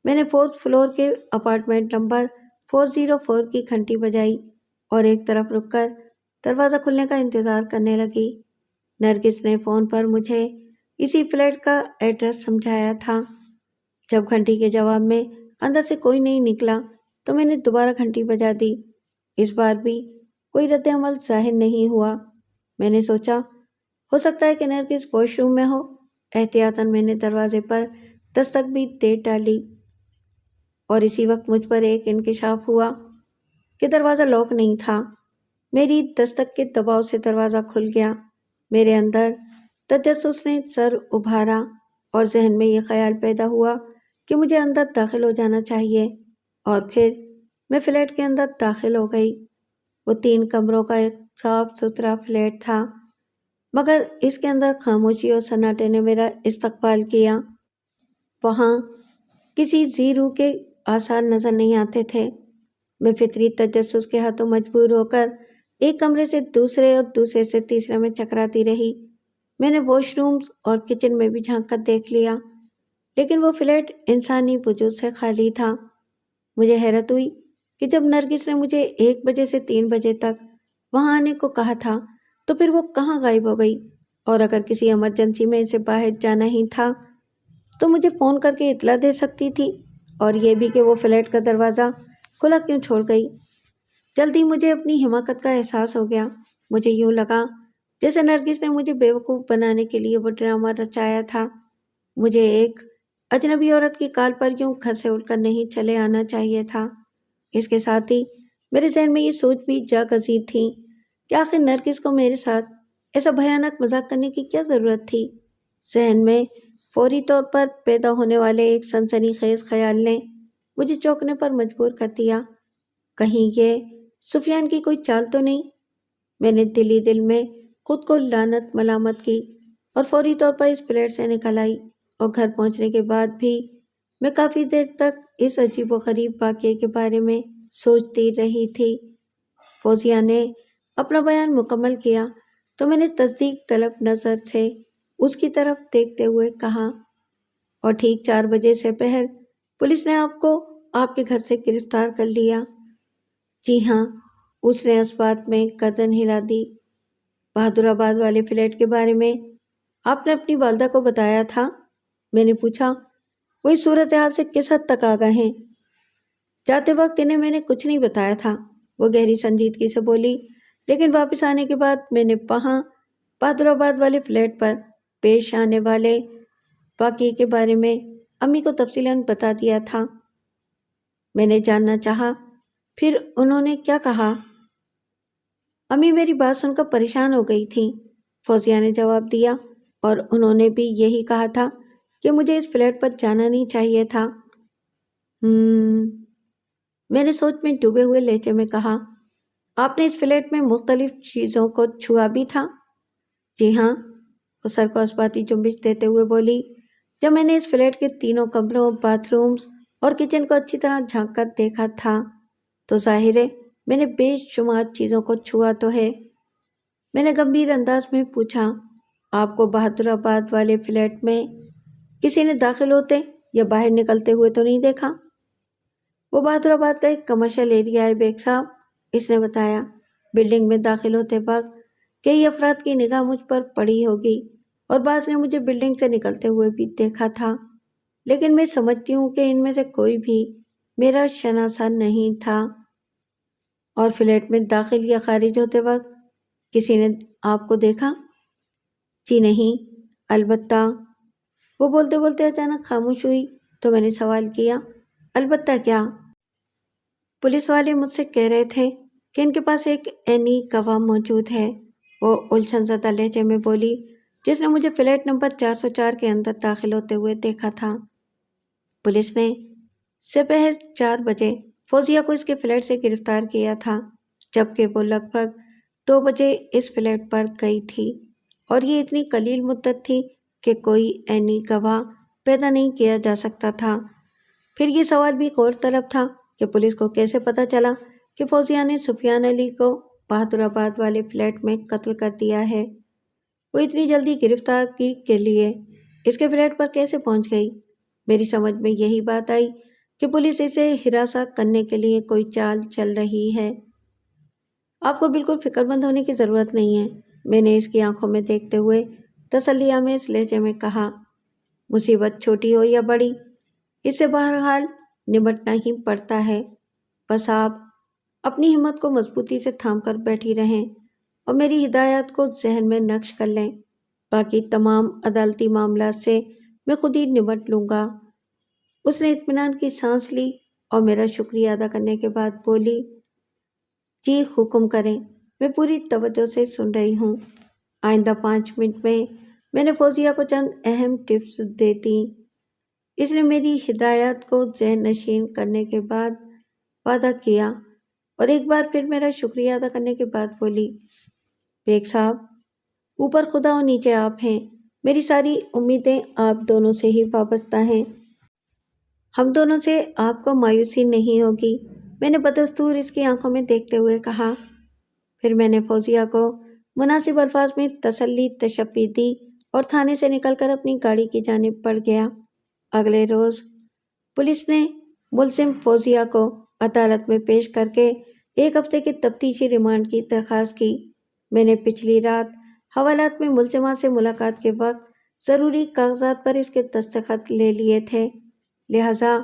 میں نے 4th فلور کے اپارٹمنٹ نمبر 404 کی گھنٹی بجائی اور ایک طرف رک کر دروازہ کھلنے کا انتظار کرنے لگی۔ نرگس نے فون پر مجھے اسی فلیٹ کا ایڈریس سمجھایا تھا۔ جب گھنٹی کے جواب میں اندر سے کوئی نہیں نکلا تو میں نے دوبارہ گھنٹی بجا دی۔ اس بار بھی کوئی رد عمل ظاہر نہیں ہوا۔ میں نے سوچا ہو سکتا ہے کہ نرگس واش روم میں ہو۔ احتیاطاً میں نے دروازے پر دستک بھی دے ڈالی اور اسی وقت مجھ پر ایک انکشاف ہوا کہ دروازہ لاک نہیں تھا۔ میری دستک کے دباؤ سے دروازہ کھل گیا۔ میرے اندر تجسس نے سر ابھارا اور ذہن میں یہ خیال پیدا ہوا کہ مجھے اندر داخل ہو جانا چاہیے، اور پھر میں فلیٹ کے اندر داخل ہو گئی۔ وہ 3 کمروں کا ایک صاف ستھرا فلیٹ تھا، مگر اس کے اندر خاموشی اور سناٹے نے میرا استقبال کیا۔ وہاں کسی زی روح کے آثار نظر نہیں آتے تھے۔ میں فطری تجسس کے ہاتھوں مجبور ہو کر ایک کمرے سے دوسرے اور دوسرے سے تیسرے میں چکراتی رہی۔ میں نے واش رومز اور کچن میں بھی جھانک کر دیکھ لیا، لیکن وہ فلیٹ انسانی وجود سے خالی تھا۔ مجھے حیرت ہوئی کہ جب نرگس نے مجھے 1 بجے سے 3 بجے تک وہاں آنے کو کہا تھا تو پھر وہ کہاں غائب ہو گئی، اور اگر کسی ایمرجنسی میں اسے باہر جانا ہی تھا تو مجھے فون کر کے اطلاع دے سکتی تھی، اور یہ بھی کہ وہ فلیٹ کا دروازہ کھلا کیوں چھوڑ گئی۔ جلدی مجھے اپنی حماقت کا احساس ہو گیا۔ مجھے یوں لگا جیسے نرگس نے مجھے بیوقوف بنانے کے لیے وہ ڈرامہ رچایا تھا۔ مجھے ایک اجنبی عورت کی کال پر یوں گھر سے اٹھ کر نہیں چلے آنا چاہیے تھا۔ اس کے ساتھ ہی میرے ذہن میں یہ سوچ بھی جا گزی تھی کہ آخر نرگس کو میرے ساتھ ایسا بھیانک مذاق کرنے کی کیا ضرورت تھی۔ ذہن میں فوری طور پر پیدا ہونے والے ایک سنسنی خیز خیال نے مجھے چونکنے پر مجبور کر دیا۔ کہیں یہ سفیان کی کوئی چال تو نہیں؟ میں نے دل ہی دل میں خود کو لعنت ملامت کی اور فوری طور پر اس فلیٹ سے نکل آئی، اور گھر پہنچنے کے بعد بھی میں کافی دیر تک اس عجیب و غریب واقعے کے بارے میں سوچتی رہی تھی۔ فوزیہ نے اپنا بیان مکمل کیا تو میں نے تصدیق طلب نظر سے اس کی طرف دیکھتے ہوئے کہا، اور ٹھیک 4 بجے سے پہر پولیس نے آپ کو آپ کے گھر سے گرفتار کر لیا؟ جی ہاں، اس نے اس بات میں گردن ہلا دی۔ بہادر آباد والے فلیٹ کے بارے میں آپ نے اپنی والدہ کو بتایا تھا؟ میں نے پوچھا۔ وہ اس صورتحال سے کس حد تک آگاہ ہیں؟ جاتے وقت انہیں میں نے کچھ نہیں بتایا تھا، وہ گہری سنجیدگی سے بولی، لیکن واپس آنے کے بعد میں نے وہاں بہادر آباد والے فلیٹ پر پیش آنے والے واقعے کے بارے میں امی کو تفصیلاً بتا دیا تھا۔ میں نے جاننا چاہا، پھر انہوں نے کیا کہا؟ امی میری بات سن کر پریشان ہو گئی تھیں، فوزیہ نے جواب دیا، اور انہوں نے بھی یہی کہا تھا کہ مجھے اس فلیٹ پر جانا نہیں چاہیے تھا۔ میں نے سوچ میں ڈوبے ہوئے لہجے میں کہا، آپ نے اس فلیٹ میں مختلف چیزوں کو چھوا بھی تھا؟ جی ہاں، وہ سر کو اثباتی جنبش دیتے ہوئے بولی۔ جب میں نے اس فلیٹ کے 3 کمروں، باتھ رومز اور کچن کو اچھی طرح جھانک کر دیکھا تھا تو ظاہر ہے میں نے بے شمار چیزوں کو چھوا تو ہے۔ میں نے گمبھیر انداز میں پوچھا، آپ کو بہادر آباد والے فلیٹ میں کسی نے داخل ہوتے یا باہر نکلتے ہوئے تو نہیں دیکھا؟ وہ بہادر آباد کا ایک کمرشل ایریا ہے بیگ صاحب، اس نے بتایا۔ بلڈنگ میں داخل ہوتے وقت کئی افراد کی نگاہ مجھ پر پڑی ہوگی اور بعض نے مجھے بلڈنگ سے نکلتے ہوئے بھی دیکھا تھا، لیکن میں سمجھتی ہوں کہ ان میں سے کوئی بھی میرا شناسا نہیں تھا۔ اور فلیٹ میں داخل یا خارج ہوتے وقت کسی نے آپ کو دیکھا؟ جی نہیں، البتہ۔ وہ بولتے بولتے اچانک خاموش ہوئی تو میں نے سوال کیا، البتہ کیا؟ پولیس والے مجھ سے کہہ رہے تھے کہ ان کے پاس ایک عینی گواہ موجود ہے، وہ الجھن زدہ لہجے میں بولی، جس نے مجھے فلیٹ نمبر 404 کے اندر داخل ہوتے ہوئے دیکھا تھا۔ پولیس نے سپہر 4 بجے فوزیہ کو اس کے فلیٹ سے گرفتار کیا تھا، جبکہ وہ لگ بھگ 2 بجے اس فلیٹ پر گئی تھی، اور یہ اتنی قلیل مدت تھی کہ کوئی عینی گواہ پیدا نہیں کیا جا سکتا تھا۔ پھر یہ سوال بھی غور طلب تھا کہ پولیس کو کیسے پتہ چلا کہ فوزیہ نے سفیان علی کو بہادر آباد والے فلیٹ میں قتل کر دیا ہے۔ وہ اتنی جلدی گرفتاری کے لیے اس کے فلیٹ پر کیسے پہنچ گئی؟ میری سمجھ میں یہی بات آئی کہ پولیس اسے ہراساں کرنے کے لیے کوئی چال چل رہی ہے۔ آپ کو بالکل فکر مند ہونے کی ضرورت نہیں ہے، میں نے اس کی آنکھوں میں دیکھتے ہوئے تسلی آمیز لہجے میں کہا۔ مصیبت چھوٹی ہو یا بڑی، اس سے بہرحال نمٹنا ہی پڑتا ہے۔ بس آپ اپنی ہمت کو مضبوطی سے تھام کر بیٹھی رہیں اور میری ہدایات کو ذہن میں نقش کر لیں، باقی تمام عدالتی معاملات سے میں خود ہی نمٹ لوں گا۔ اس نے اطمینان کی سانس لی اور میرا شکریہ ادا کرنے کے بعد بولی، جی حکم کریں، میں پوری توجہ سے سن رہی ہوں۔ آئندہ 5 منٹ میں نے فوزیہ کو چند اہم ٹپس دے دیں۔ اس نے میری ہدایات کو ذہن نشین کرنے کے بعد وعدہ کیا اور ایک بار پھر میرا شکریہ ادا کرنے کے بعد بولی، بیگ صاحب، اوپر خدا اور نیچے آپ ہیں، میری ساری امیدیں آپ دونوں سے ہی وابستہ ہیں۔ ہم دونوں سے آپ کو مایوسی نہیں ہوگی، میں نے بدستور اس کی آنکھوں میں دیکھتے ہوئے کہا۔ پھر میں نے فوزیہ کو مناسب الفاظ میں تسلی تشفی دی اور تھانے سے نکل کر اپنی گاڑی کی جانب بڑھ گیا۔ اگلے روز پولیس نے ملزم فوزیہ کو عدالت میں پیش کر کے 1 ہفتے کے تفتیشی ریمانڈ کی درخواست کی۔ میں نے پچھلی رات حوالات میں ملزمہ سے ملاقات کے وقت ضروری کاغذات پر اس کے دستخط لے لیے تھے، لہٰذا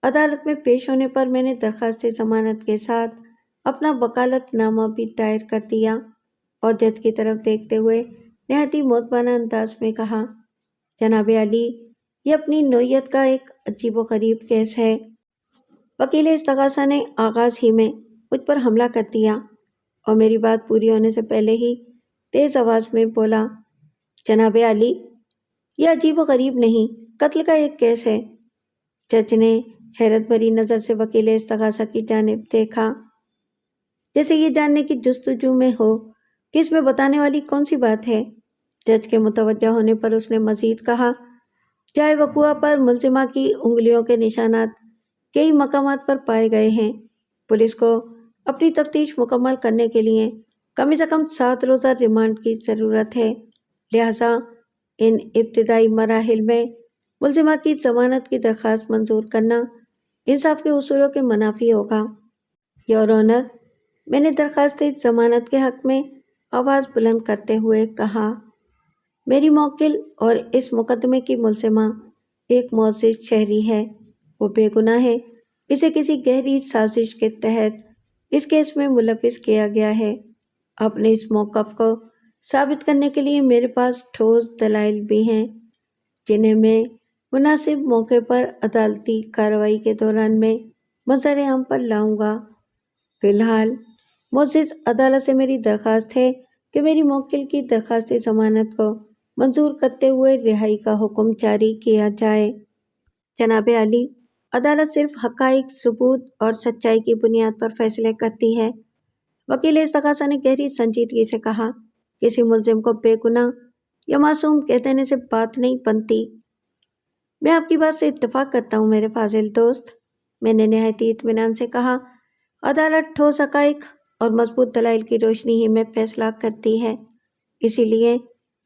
عدالت میں پیش ہونے پر میں نے درخواست ضمانت کے ساتھ اپنا وکالت نامہ بھی دائر کر دیا اور جج کی طرف دیکھتے ہوئے نہایت ہی مؤدبانہ انداز میں کہا، جناب علی، یہ اپنی نوعیت کا ایک عجیب و غریب کیس ہے۔ وکیل استغاثہ نے آغاز ہی میں مجھ پر حملہ کر دیا اور میری بات پوری ہونے سے پہلے ہی تیز آواز میں بولا، جناب علی، یہ عجیب و غریب نہیں، قتل کا ایک کیس ہے۔ جج نے حیرت بھری نظر سے وکیل استغاثہ کی جانب دیکھا، جیسے یہ جاننے کی جستجو میں ہو کہ اس میں بتانے والی کون سی بات ہے۔ جج کے متوجہ ہونے پر اس نے مزید کہا، جائے وقوع پر ملزمہ کی انگلیوں کے نشانات کئی مقامات پر پائے گئے ہیں۔ پولیس کو اپنی تفتیش مکمل کرنے کے لیے کم از کم 7 روزہ ریمانڈ کی ضرورت ہے، لہٰذا ان ابتدائی مراحل میں ملزمہ کی ضمانت کی درخواست منظور کرنا انصاف کے اصولوں کے منافی ہوگا۔ یور آنر، میں نے درخواست ضمانت کے حق میں آواز بلند کرتے ہوئے کہا، میری موکل اور اس مقدمے کی ملزمہ ایک معزز شہری ہے، وہ بے گناہ ہے، اسے کسی گہری سازش کے تحت اس کیس میں ملوث کیا گیا ہے۔ اپنے اس موقف کو ثابت کرنے کے لیے میرے پاس ٹھوس دلائل بھی ہیں، جنہیں میں مناسب موقع پر عدالتی کارروائی کے دوران میں منظر عام پر لاؤں گا۔ فی الحال معزز عدالت سے میری درخواست ہے کہ میری موکل کی درخواست ضمانت کو منظور کرتے ہوئے رہائی کا حکم جاری کیا جائے۔ جناب علی، عدالت صرف حقائق، ثبوت اور سچائی کی بنیاد پر فیصلے کرتی ہے۔ وکیل استغاثہ نے گہری سنجیدگی سے کہا، کسی ملزم کو بے گناہ یا معصوم کہہ دینے سے بات نہیں بنتی۔ میں آپ کی بات سے اتفاق کرتا ہوں میرے فاضل دوست، میں نے نہایت اطمینان سے کہا، عدالت ٹھوس حقائق اور مضبوط دلائل کی روشنی ہی میں فیصلہ کرتی ہے، اسی لیے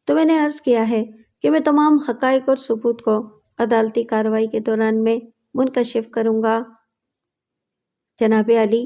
تو میں نے عرض کیا ہے کہ میں تمام حقائق اور ثبوت کو عدالتی کارروائی کے دوران میں منکشف کروں گا۔ جناب علی،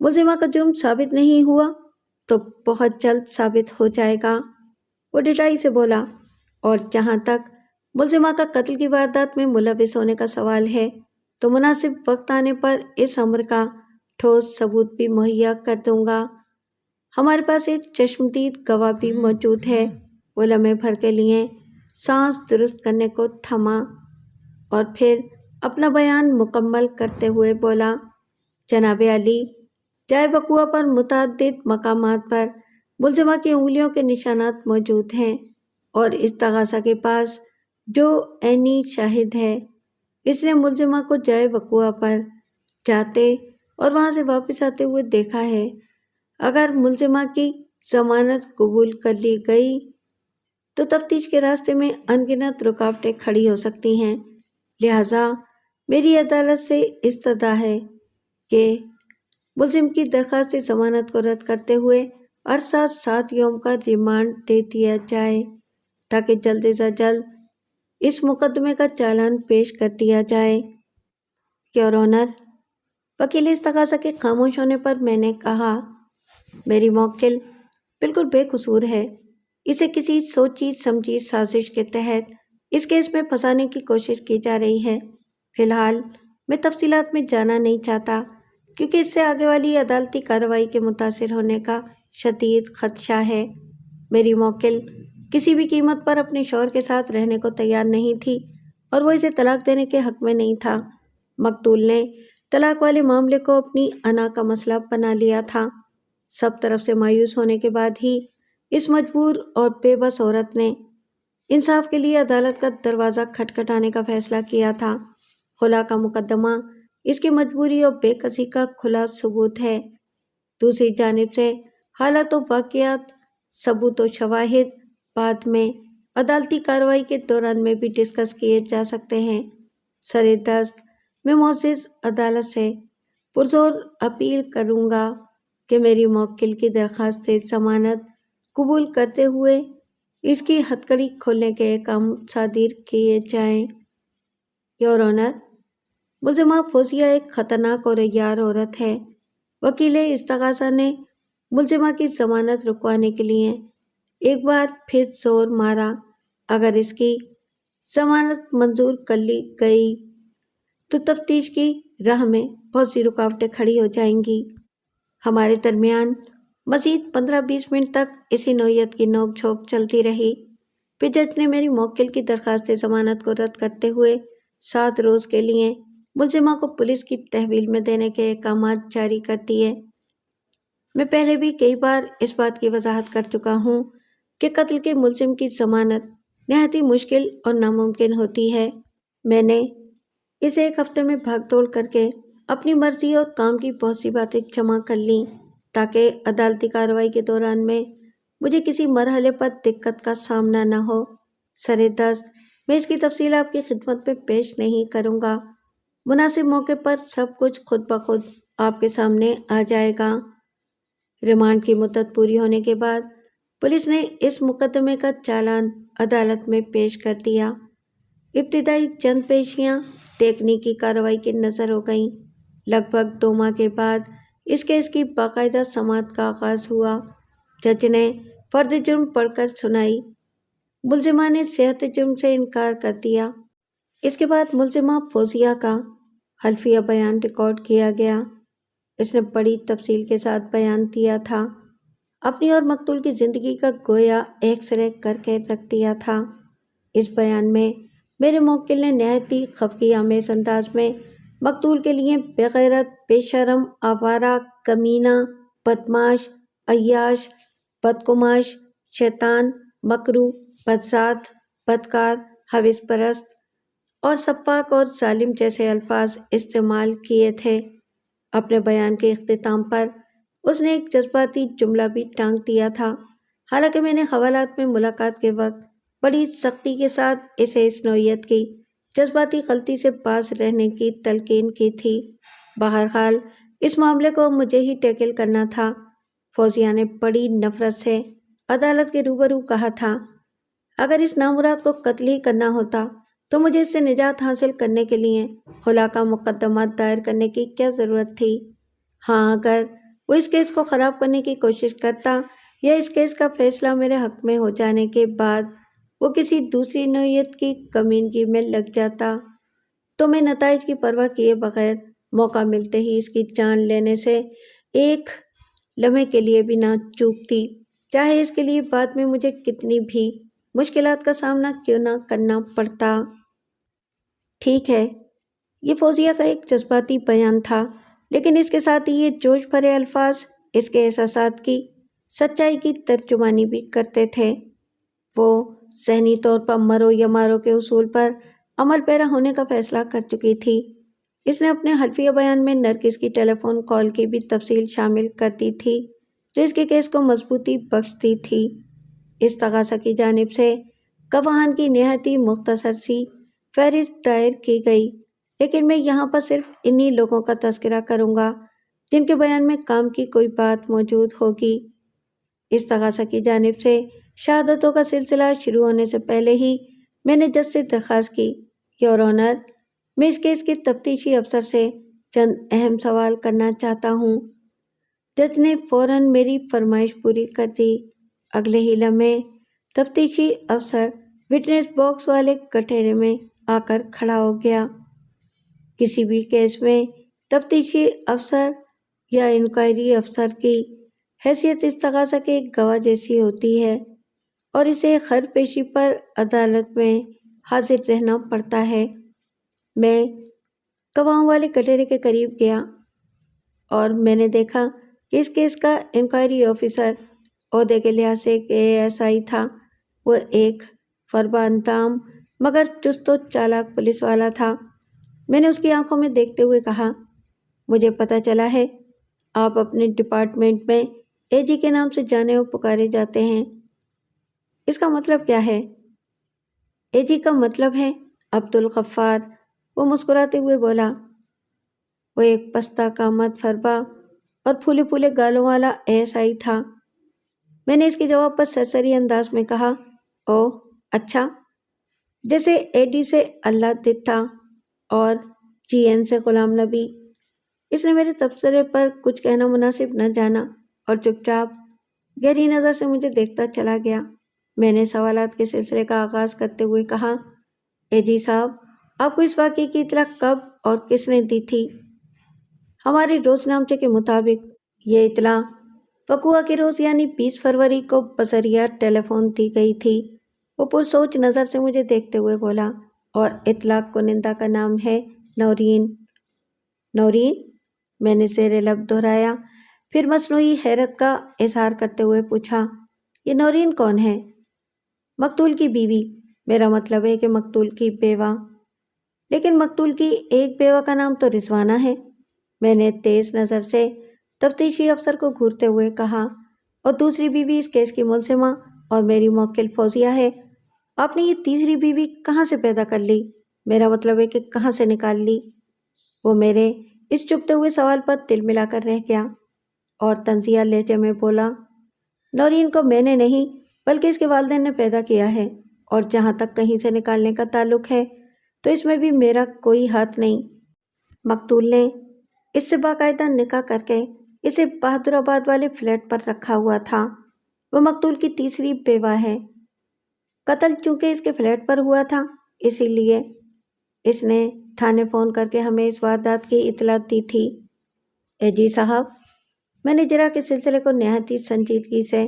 ملزمہ کا جرم ثابت نہیں ہوا تو بہت جلد ثابت ہو جائے گا، وہ ڈٹائی سے بولا۔ اور جہاں تک ملزمہ کا قتل کی واردات میں ملوث ہونے کا سوال ہے تو مناسب وقت آنے پر اس امر کا ٹھوس ثبوت بھی مہیا کر دوں گا۔ ہمارے پاس ایک چشمدید گواہ بھی موجود ہے۔ وہ لمحے بھر کے لیے سانس درست کرنے کو تھما اور پھر اپنا بیان مکمل کرتے ہوئے بولا، جناب علی، جائے وقوع پر متعدد مقامات پر ملزمہ کی انگلیوں کے نشانات موجود ہیں اور استغاثہ کے پاس جو عینی شاہد ہے اس نے ملزمہ کو جائے وقوع پر جاتے اور وہاں سے واپس آتے ہوئے دیکھا ہے۔ اگر ملزمہ کی ضمانت قبول کر لی گئی تو تفتیش کے راستے میں ان گنت رکاوٹیں کھڑی ہو سکتی ہیں، لہٰذا میری عدالت سے استدعا ہے کہ ملزم کی درخواست ضمانت کو رد کرتے ہوئے عرصہ 7 یوم کا ریمانڈ دے دیا جائے تاکہ جلد از جلد اس مقدمے کا چالان پیش کر دیا جائے۔ یور آنر، وکیل استغاثہ کے خاموش ہونے پر میں نے کہا، میری موکل بالکل بے قصور ہے۔ اسے کسی سوچی سمجھی سازش کے تحت اس کیس میں پھنسانے کی کوشش کی جا رہی ہے۔ فی الحال میں تفصیلات میں جانا نہیں چاہتا کیونکہ اس سے آگے والی عدالتی کارروائی کے متاثر ہونے کا شدید خدشہ ہے۔ میری موکل کسی بھی قیمت پر اپنے شوہر کے ساتھ رہنے کو تیار نہیں تھی اور وہ اسے طلاق دینے کے حق میں نہیں تھا۔ مقتول نے طلاق والے معاملے کو اپنی انا کا مسئلہ بنا لیا تھا۔ سب طرف سے مایوس ہونے کے بعد ہی اس مجبور اور بے بس عورت نے انصاف کے لیے عدالت کا دروازہ کھٹکھٹانے کا فیصلہ کیا تھا۔ خلا کا مقدمہ اس کی مجبوری اور بے کسی کا کھلا ثبوت ہے۔ دوسری جانب سے حالات و واقعات، ثبوت و شواہد بعد میں عدالتی کارروائی کے دوران میں بھی ڈسکس کیے جا سکتے ہیں۔ سر دست میں معزز عدالت سے پرزور اپیل کروں گا کہ میری موکل کی درخواست ضمانت قبول کرتے ہوئے اس کی ہتھکڑی کھولنے کے احکام صادر کیے جائیں۔ یور آنر، ملزمہ فوزیہ ایک خطرناک اور عیار عورت ہے۔ وکیل استغاثہ نے ملزمہ کی ضمانت رکوانے کے لیے ایک بار پھر زور مارا۔ اگر اس کی ضمانت منظور کر لی گئی تو تفتیش کی راہ میں بہت سی رکاوٹیں کھڑی ہو جائیں گی۔ ہمارے درمیان مزید 15-20 منٹ تک اسی نوعیت کی نوک جھونک چلتی رہی۔ پھر جج نے میری موکل کی درخواست ضمانت کو رد کرتے ہوئے 7 روز کے لیے ملزمہ کو پولیس کی تحویل میں دینے کے احکامات جاری کر دیے۔ میں پہلے بھی کئی بار اس بات کی وضاحت کر چکا ہوں کہ قتل کے ملزم کی ضمانت نہایت ہی مشکل اور ناممکن ہوتی ہے۔ میں نے اس ایک ہفتے میں بھاگ دوڑ کر کے اپنی مرضی اور کام کی بہت سی باتیں جمع کر لیں تاکہ عدالتی کارروائی کے دوران میں مجھے کسی مرحلے پر دقت کا سامنا نہ ہو۔ سر دست میں اس کی تفصیل آپ کی خدمت میں پیش نہیں کروں گا۔ مناسب موقع پر سب کچھ خود بخود آپ کے سامنے آ جائے گا۔ ریمانڈ کی مدت پوری ہونے کے بعد پولیس نے اس مقدمے کا چالان عدالت میں پیش کر دیا۔ ابتدائی چند پیشیاں تکنیکی کارروائی کی نظر ہو گئیں۔ لگ بھگ 2 ماہ کے بعد اس کیس کی باقاعدہ سماعت کا آغاز ہوا۔ جج نے فرد جرم پڑھ کر سنائی۔ ملزمہ نے صحت جرم سے انکار کر دیا۔ اس کے بعد ملزمہ فوزیہ کا حلفیہ بیان ریکارڈ کیا گیا۔ اس نے بڑی تفصیل کے ساتھ بیان دیا تھا، اپنی اور مقتول کی زندگی کا گویا ایکس رے کر کے رکھ دیا تھا۔ اس بیان میں میرے موکل نے نہایت ہی خفگی آمیز انداز میں مقتول کے لیے بے غیرت، بے شرم، آوارہ، کمینہ، بدمعاش، عیاش، بدگماش، شیطان، مکروہ، بدذات، بدکار، ہوس پرست اور سفاک اور ظالم جیسے الفاظ استعمال کیے تھے۔ اپنے بیان کے اختتام پر اس نے ایک جذباتی جملہ بھی ٹانک دیا تھا۔ حالانکہ میں نے حوالات میں ملاقات کے وقت بڑی سختی کے ساتھ اسے اس نوعیت کی جذباتی غلطی سے باز رہنے کی تلقین کی تھی، بہرحال اس معاملے کو مجھے ہی ٹیکل کرنا تھا۔ فوزیہ نے بڑی نفرت سے عدالت کے روبرو کہا تھا، اگر اس نامراد کو قتل ہی کرنا ہوتا تو مجھے اس سے نجات حاصل کرنے کے لیے خلا کا مقدمہ دائر کرنے کی کیا ضرورت تھی؟ ہاں، اگر وہ اس کیس کو خراب کرنے کی کوشش کرتا یا اس کیس کا فیصلہ میرے حق میں ہو جانے کے بعد وہ کسی دوسری نوعیت کی کمینگی میں لگ جاتا تو میں نتائج کی پرواہ کیے بغیر موقع ملتے ہی اس کی جان لینے سے ایک لمحے کے لیے بھی نہ چوکتی، چاہے اس کے لیے بعد میں مجھے کتنی بھی مشکلات کا سامنا کیوں نہ کرنا پڑتا۔ ٹھیک ہے، یہ فوزیہ کا ایک جذباتی بیان تھا، لیکن اس کے ساتھ ہی یہ جوش بھرے الفاظ اس کے احساسات کی سچائی کی ترجمانی بھی کرتے تھے۔ وہ ذہنی طور پر مرو یا مارو کے اصول پر عمل پیرا ہونے کا فیصلہ کر چکی تھی۔ اس نے اپنے حلفیہ بیان میں نرگس کی ٹیلی فون کال کی بھی تفصیل شامل کر دی تھی جو اس کے کیس کو مضبوطی بخشتی تھی۔ اس تقاضا کی جانب سے گواہان کی نہایت ہی مختصر سی فہرست دائر کی گئی، لیکن میں یہاں پر صرف انہی لوگوں کا تذکرہ کروں گا جن کے بیان میں کام کی کوئی بات موجود ہوگی۔ اس تقاضا کی جانب سے شہادتوں کا سلسلہ شروع ہونے سے پہلے ہی میں نے جج سے درخواست کی، یور آنر، میں اس کیس کے تفتیشی افسر سے چند اہم سوال کرنا چاہتا ہوں۔ جج نے فوراً میری فرمائش پوری کر دی۔ اگلے ہی لمحے تفتیشی افسر وٹنس باکس والے کٹہرے میں آ کر کھڑا ہو گیا۔ کسی بھی کیس میں تفتیشی افسر یا انکوائری افسر کی حیثیت اس تقاضا کے ایک گواہ جیسی ہوتی ہے اور اسے ہر پیشی پر عدالت میں حاضر رہنا پڑتا ہے۔ میں گواہوں والے کٹہرے کے قریب گیا اور میں نے دیکھا کہ اس کیس کا انکوائری آفیسر عہدے کے لحاظ سے ایک ASI تھا۔ وہ ایک فربہ اندام مگر چست و چالاک پولیس والا تھا۔ میں نے اس کی آنکھوں میں دیکھتے ہوئے کہا، مجھے پتہ چلا ہے آپ اپنے ڈپارٹمنٹ میں AG کے نام سے جانے و پکارے جاتے ہیں، اس کا مطلب کیا ہے؟ AG کا مطلب ہے عبدالغفار، وہ مسکراتے ہوئے بولا۔ وہ ایک پستہ قامت فربہ اور پھولے پھولے گالوں والا ASI تھا۔ میں نے اس کے جواب پر سرسری انداز میں کہا، اوہ اچھا، جیسے AD سے اللہ دتہ اور GN سے غلام نبی۔ اس نے میرے تبصرے پر کچھ کہنا مناسب نہ جانا اور چپ چاپ گہری نظر سے مجھے دیکھتا چلا گیا۔ میں نے سوالات کے سلسلے کا آغاز کرتے ہوئے کہا، AG صاحب، آپ کو اس واقعے کی اطلاع کب اور کس نے دی تھی؟ ہمارے روز نامچے کے مطابق یہ اطلاع وقوعہ کے روز یعنی 20 فروری کو بذریعہ ٹیلی فون دی گئی تھی۔ وہ پرسوچ نظر سے مجھے دیکھتے ہوئے بولا، اور اطلاع کنندہ کا نام ہے نورین۔ نورین؟ میں نے زیر لب دہرایا، پھر مصنوعی حیرت کا اظہار کرتے ہوئے پوچھا، یہ نورین کون ہے؟ مقتول کی بیوی، میرا مطلب ہے کہ مقتول کی بیوہ۔ لیکن مقتول کی ایک بیوہ کا نام تو رضوانہ ہے، میں نے تیز نظر سے تفتیشی افسر کو گھورتے ہوئے کہا، اور دوسری بیوی اس کیس کی ملزمہ اور میری موکل فوزیہ ہے۔ آپ نے یہ تیسری بیوی کہاں سے پیدا کر لی؟ میرا مطلب ہے کہ کہاں سے نکال لی؟ وہ میرے اس چپتے ہوئے سوال پر تل ملا کر رہ گیا اور طنزیہ لہجے میں بولا، نورین کو میں نے نہیں بلکہ اس کے والدین نے پیدا کیا ہے، اور جہاں تک کہیں سے نکالنے کا تعلق ہے تو اس میں بھی میرا کوئی ہاتھ نہیں۔ مقتول نے اس سے باقاعدہ نکاح کر کے اسے بہادر آباد والے فلیٹ پر رکھا ہوا تھا۔ وہ مقتول کی تیسری بیوہ ہے۔ قتل چونکہ اس کے فلیٹ پر ہوا تھا، اسی لیے اس نے تھانے فون کر کے ہمیں اس واردات کی اطلاع دی تھی۔ AG صاحب، میں نے جرح کے سلسلے کو نہایت ہی سنجیدگی سے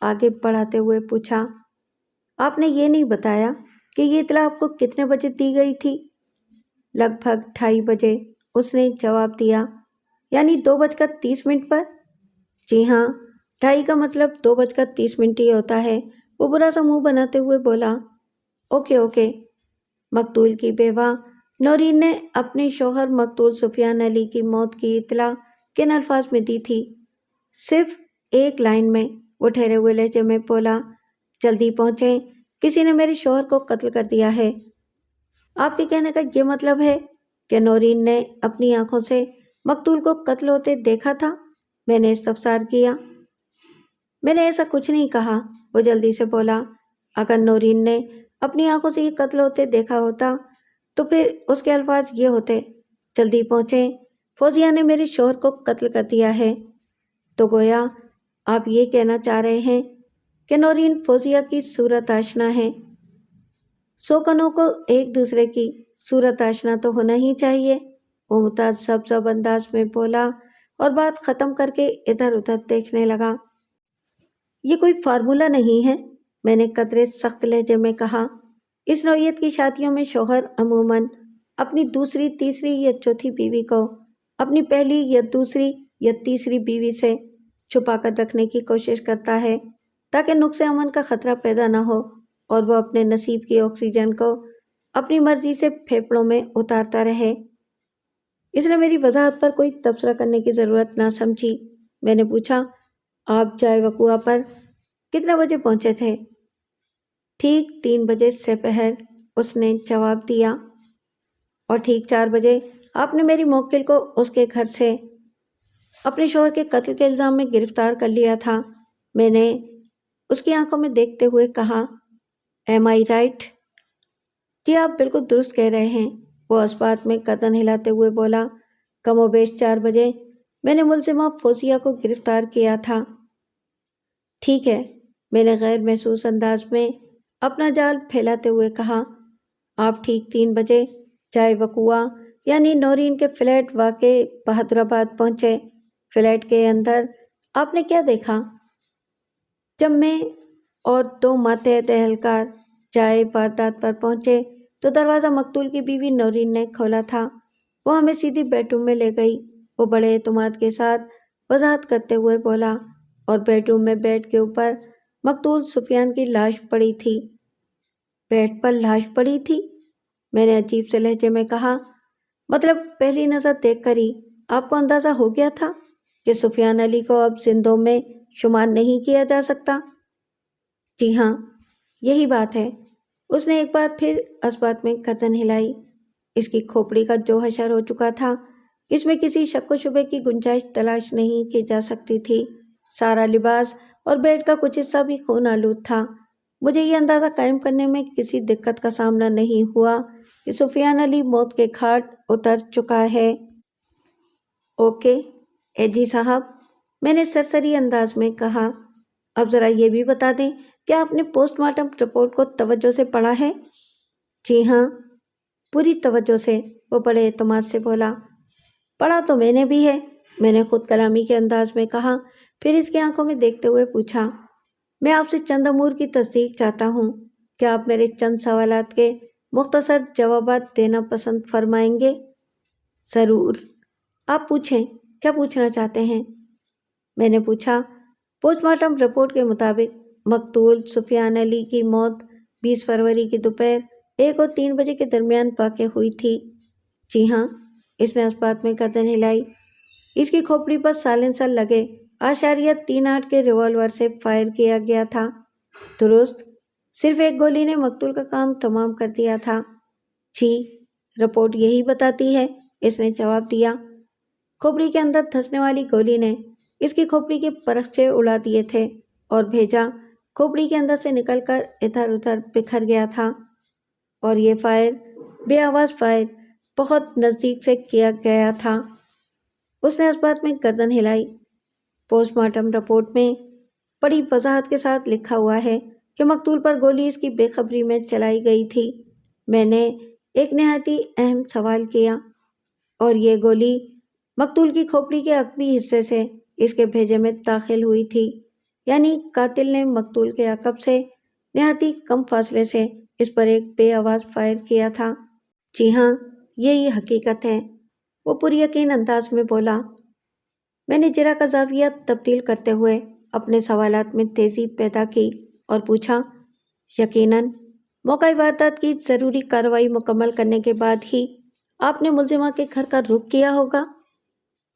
آگے بڑھاتے ہوئے پوچھا، آپ نے یہ نہیں بتایا کہ یہ اطلاع آپ کو کتنے بجے دی گئی تھی؟ لگ بھگ 2:30 بجے، اس نے جواب دیا۔ یعنی 2:30 پر؟ جی ہاں، 2:30 کا مطلب 2:30 ہی ہوتا ہے۔ وہ برا سا منہ بناتے ہوئے بولا، اوکے اوکے۔ مقتول کی بیوہ نورین نے اپنے شوہر مقتول سفیان علی کی موت کی اطلاع کن الفاظ میں دی تھی؟ صرف ایک لائن میں، وہ ٹھہرے ہوئے لہجے میں بولا، جلدی پہنچیں، کسی نے میرے شوہر کو قتل کر دیا ہے۔ آپ کے کہنے کا یہ مطلب ہے کہ نورین نے اپنی آنکھوں سے مقتول کو قتل ہوتے دیکھا تھا؟ میں نے استفسار کیا۔ میں نے ایسا کچھ نہیں کہا، وہ جلدی سے بولا۔ اگر نورین نے اپنی آنکھوں سے یہ قتل ہوتے دیکھا ہوتا تو پھر اس کے الفاظ یہ ہوتے، جلدی پہنچیں، فوزیہ نے میرے شوہر کو قتل کر دیا ہے۔ تو گویا آپ یہ کہنا چاہ رہے ہیں کہ نورین فوزیہ کی صورت آشنا ہے۔ سوکنوں کو ایک دوسرے کی صورت آشنا تو ہونا ہی چاہیے، وہ متعصب سب انداز میں بولا اور بات ختم کر کے ادھر ادھر دیکھنے لگا۔ یہ کوئی فارمولہ نہیں ہے، میں نے قدرے سخت لہجے میں کہا۔ اس نوعیت کی شادیوں میں شوہر عموماً اپنی دوسری، تیسری یا چوتھی بیوی کو اپنی پہلی یا دوسری یا تیسری بیوی سے چھپا کر رکھنے کی کوشش کرتا ہے تاکہ نقص امن کا خطرہ پیدا نہ ہو اور وہ اپنے نصیب کی آکسیجن کو اپنی مرضی سے پھیپھڑوں میں اتارتا رہے۔ اس نے میری وضاحت پر کوئی تبصرہ کرنے کی ضرورت نہ سمجھی۔ میں نے پوچھا، آپ جائے وقوعہ پر کتنے بجے پہنچے تھے؟ ٹھیک 3 بجے سے پہر، اس نے جواب دیا۔ اور ٹھیک 4 بجے آپ نے میری موکل کو اس کے گھر سے اپنے شوہر کے قتل کے الزام میں گرفتار کر لیا تھا۔ میں نے اس کی آنکھوں میں دیکھتے ہوئے کہا، ایم آئی رائٹ؟ جی آپ بالکل درست کہہ رہے ہیں، وہ اس بات میں گردن ہلاتے ہوئے بولا۔ کم و بیش 4 بجے میں نے ملزمہ فوزیہ کو گرفتار کیا تھا۔ ٹھیک ہے، میں نے غیر محسوس انداز میں اپنا جال پھیلاتے ہوئے کہا، آپ ٹھیک 3 بجے جائے وقوعہ یعنی نورین کے فلیٹ واقع بہادرآباد پہنچے۔ فلیٹ کے اندر آپ نے کیا دیکھا؟ جب میں اور 2 ماتحت اہلکار جائے واردات پر پہنچے تو دروازہ مقتول کی بیوی نورین نے کھولا تھا۔ وہ ہمیں سیدھی بیڈ روم میں لے گئی، وہ بڑے اعتماد کے ساتھ وضاحت کرتے ہوئے بولا، اور بیڈ روم میں بیڈ کے اوپر مقتول سفیان کی لاش پڑی تھی۔ بیڈ پر لاش پڑی تھی؟ میں نے عجیب سے لہجے میں کہا، مطلب پہلی نظر دیکھ کر ہی آپ کو اندازہ ہو گیا تھا کہ سفیان علی کو اب زندوں میں شمار نہیں کیا جا سکتا؟ جی ہاں، یہی بات ہے۔ اس نے ایک بار پھر اس بات میں گردن ہلائی۔ اس کی کھوپڑی کا جو حشر ہو چکا تھا، اس میں کسی شک و شبے کی گنجائش تلاش نہیں کی جا سکتی تھی۔ سارا لباس اور بیڈ کا کچھ حصہ بھی خون آلود تھا۔ مجھے یہ اندازہ قائم کرنے میں کسی دقت کا سامنا نہیں ہوا کہ سفیان علی موت کے گھاٹ اتر چکا ہے۔ اوکے اے جی صاحب، میں نے سرسری انداز میں کہا، اب ذرا یہ بھی بتا دیں کہ آپ نے پوسٹ مارٹم رپورٹ کو توجہ سے پڑھا ہے؟ جی ہاں، پوری توجہ سے، وہ بڑے اعتماد سے بولا۔ پڑھا تو میں نے بھی ہے، میں نے خود کلامی کے انداز میں کہا، پھر اس کی آنکھوں میں دیکھتے ہوئے پوچھا، میں آپ سے چند امور کی تصدیق چاہتا ہوں، کیا آپ میرے چند سوالات کے مختصر جوابات دینا پسند فرمائیں گے؟ ضرور، آپ پوچھیں، کیا پوچھنا چاہتے ہیں؟ میں نے پوچھا، پوسٹ مارٹم رپورٹ کے مطابق مقتول سفیان علی کی موت 20 فروری کی دوپہر 1 اور 3 بجے کے درمیان واقع ہوئی تھی۔ جی ہاں، اس نے اس بات میں گردن ہلائی۔ اس کی کھوپڑی پر سائلنسر لگے .38 کے ریوالور سے فائر کیا گیا تھا۔ درست، صرف ایک گولی نے مقتول کا کام تمام کر دیا تھا۔ جی، رپورٹ یہی بتاتی ہے، اس نے جواب دیا۔ کھوپڑی کے اندر دھنسنے والی گولی نے اس کی کھوپڑی کے پرخچے اڑا دیے تھے اور بھیجا کھوپڑی کے اندر سے نکل کر ادھر ادھر بکھر گیا تھا، اور یہ فائر بے آواز فائر بہت نزدیک سے کیا گیا تھا۔ اس نے اس بات میں گردن ہلائی۔ پوسٹ مارٹم رپورٹ میں بڑی وضاحت کے ساتھ لکھا ہوا ہے کہ مقتول پر گولی اس کی بے خبری میں چلائی گئی تھی۔ میں نے ایک نہایت ہی اہم سوال کیا، اور یہ گولی مقتول کی کھوپڑی کے عقبی حصے سے اس کے بھیجے میں داخل ہوئی تھی، یعنی قاتل نے مقتول کے عقب سے نہایت ہی کم فاصلے سے اس پر ایک بے آواز فائر کیا تھا۔ جی ہاں، یہی حقیقت ہے، وہ پر یقین انداز میں بولا۔ میں نے جرا کا زاویہ تبدیل کرتے ہوئے اپنے سوالات میں تیزی پیدا کی اور پوچھا، یقیناً موقع واردات کی ضروری کارروائی مکمل کرنے کے بعد ہی آپ نے ملزمہ کے گھر کا رخ کیا ہوگا؟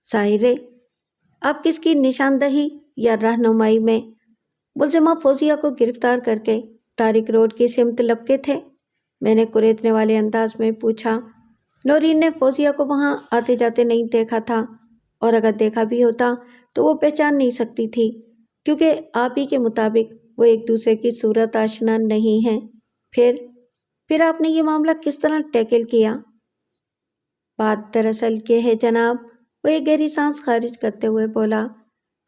ظاہر ہے، آپ کس کی نشاندہی یا رہنمائی میں ملزمہ فوزیہ کو گرفتار کر کے طارق روڈ کی سمت لپکے تھے؟ میں نے کریدنے والے انداز میں پوچھا۔ نورین نے فوزیہ کو وہاں آتے جاتے نہیں دیکھا تھا، اور اگر دیکھا بھی ہوتا تو وہ پہچان نہیں سکتی تھی، کیونکہ آپ ہی کے مطابق وہ ایک دوسرے کی صورت آشنا نہیں ہیں۔ پھر آپ نے یہ معاملہ کس طرح ٹیکل کیا؟ بات دراصل یہ ہے جناب، وہ ایک گہری سانس خارج کرتے ہوئے بولا،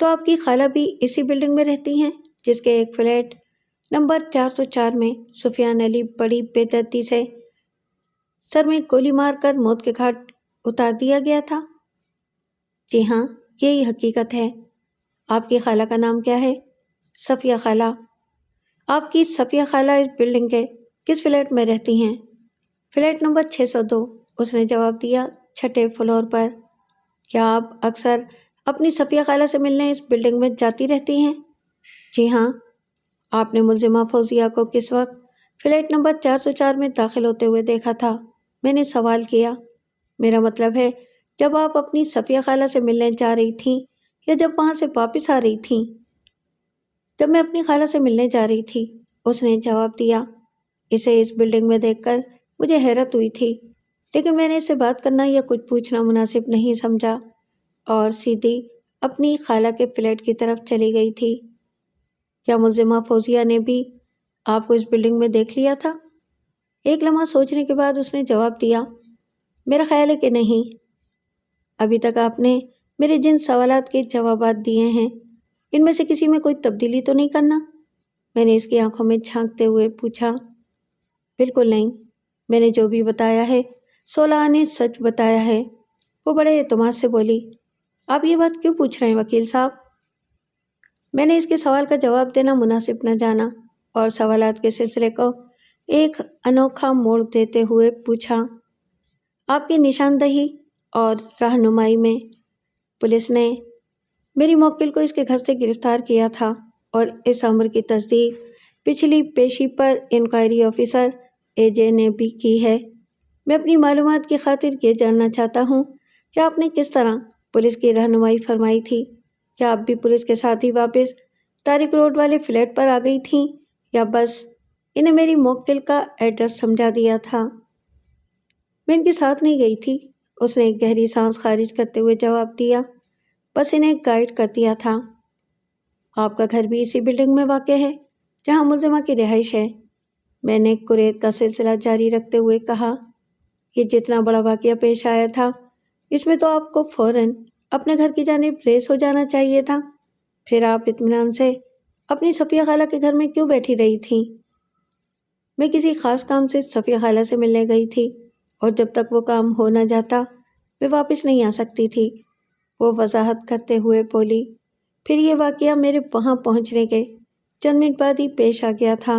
تو آپ کی خالہ بھی اسی بلڈنگ میں رہتی ہیں جس کے ایک فلیٹ نمبر 404 میں سفیان علی بڑی بے دردی سے سر میں گولی مار کر موت کے گھاٹ اتار دیا گیا تھا؟ جی ہاں، یہی حقیقت ہے۔ آپ کی خالہ کا نام کیا ہے؟ صفیہ خالہ۔ آپ کی صفیہ خالہ اس بلڈنگ کے کس فلیٹ میں رہتی ہیں؟ فلیٹ نمبر 602، اس نے جواب دیا، 6 فلور پر۔ کیا آپ اکثر اپنی صفیہ خالہ سے ملنے اس بلڈنگ میں جاتی رہتی ہیں؟ جی ہاں۔ آپ نے ملزمہ فوزیہ کو کس وقت فلیٹ نمبر 404 میں داخل ہوتے ہوئے دیکھا تھا؟ میں نے سوال کیا۔ میرا مطلب ہے جب آپ اپنی صفیہ خالہ سے ملنے جا رہی تھیں یا جب وہاں سے واپس آ رہی تھیں؟ جب میں اپنی خالہ سے ملنے جا رہی تھی، اس نے جواب دیا۔ اسے اس بلڈنگ میں دیکھ کر مجھے حیرت ہوئی تھی، لیکن میں نے اس سے بات کرنا یا کچھ پوچھنا مناسب نہیں سمجھا اور سیدھی اپنی خالہ کے فلیٹ کی طرف چلی گئی تھی۔ کیا ملزمہ فوزیہ نے بھی آپ کو اس بلڈنگ میں دیکھ لیا تھا؟ ایک لمحہ سوچنے کے بعد اس نے جواب دیا، میرا خیال ہے کہ نہیں۔ ابھی تک آپ نے میرے جن سوالات کے جوابات دیے ہیں ان میں سے کسی میں کوئی تبدیلی تو نہیں کرنا؟ میں نے اس کی آنکھوں میں جھانکتے ہوئے پوچھا۔ بالکل نہیں، میں نے جو بھی بتایا ہے 16 نے سچ بتایا ہے، وہ بڑے اعتماد سے بولی۔ آپ یہ بات کیوں پوچھ رہے ہیں وکیل صاحب؟ میں نے اس کے سوال کا جواب دینا مناسب نہ جانا اور سوالات کے سلسلے کو ایک انوکھا موڑ دیتے ہوئے پوچھا، آپ کی نشاندہی اور رہنمائی میں پولیس نے میری موکل کو اس کے گھر سے گرفتار کیا تھا اور اس امر کی تصدیق پچھلی پیشی پر انکوائری آفیسر AJ نے بھی کی ہے۔ میں اپنی معلومات کی خاطر یہ جاننا چاہتا ہوں کہ آپ نے کس طرح پولیس کی رہنمائی فرمائی تھی؟ کیا آپ بھی پولیس کے ساتھ ہی واپس طارق روڈ والے فلیٹ پر آ گئی تھیں یا بس انہیں میری موکل کا ایڈریس سمجھا دیا تھا؟ میں ان کے ساتھ نہیں گئی تھی، اس نے ایک گہری سانس خارج کرتے ہوئے جواب دیا، بس انہیں گائیڈ کر دیا تھا۔ آپ کا گھر بھی اسی بلڈنگ میں واقع ہے جہاں ملزمہ کی رہائش ہے؟ میں نے کوریت کا سلسلہ جاری رکھتے ہوئے کہا، یہ جتنا بڑا واقعہ پیش آیا تھا اس میں تو آپ کو فوراً اپنے گھر کی جانب ریس ہو جانا چاہیے تھا، پھر آپ اطمینان سے اپنی صفیہ خالہ کے گھر میں کیوں بیٹھی رہی تھیں؟ میں کسی خاص کام سے صفیہ خالہ سے ملنے گئی تھی اور جب تک وہ کام ہو نہ جاتا میں واپس نہیں آ سکتی تھی، وہ وضاحت کرتے ہوئے بولی۔ پھر یہ واقعہ میرے وہاں پہنچنے کے چند منٹ بعد ہی پیش آ گیا تھا۔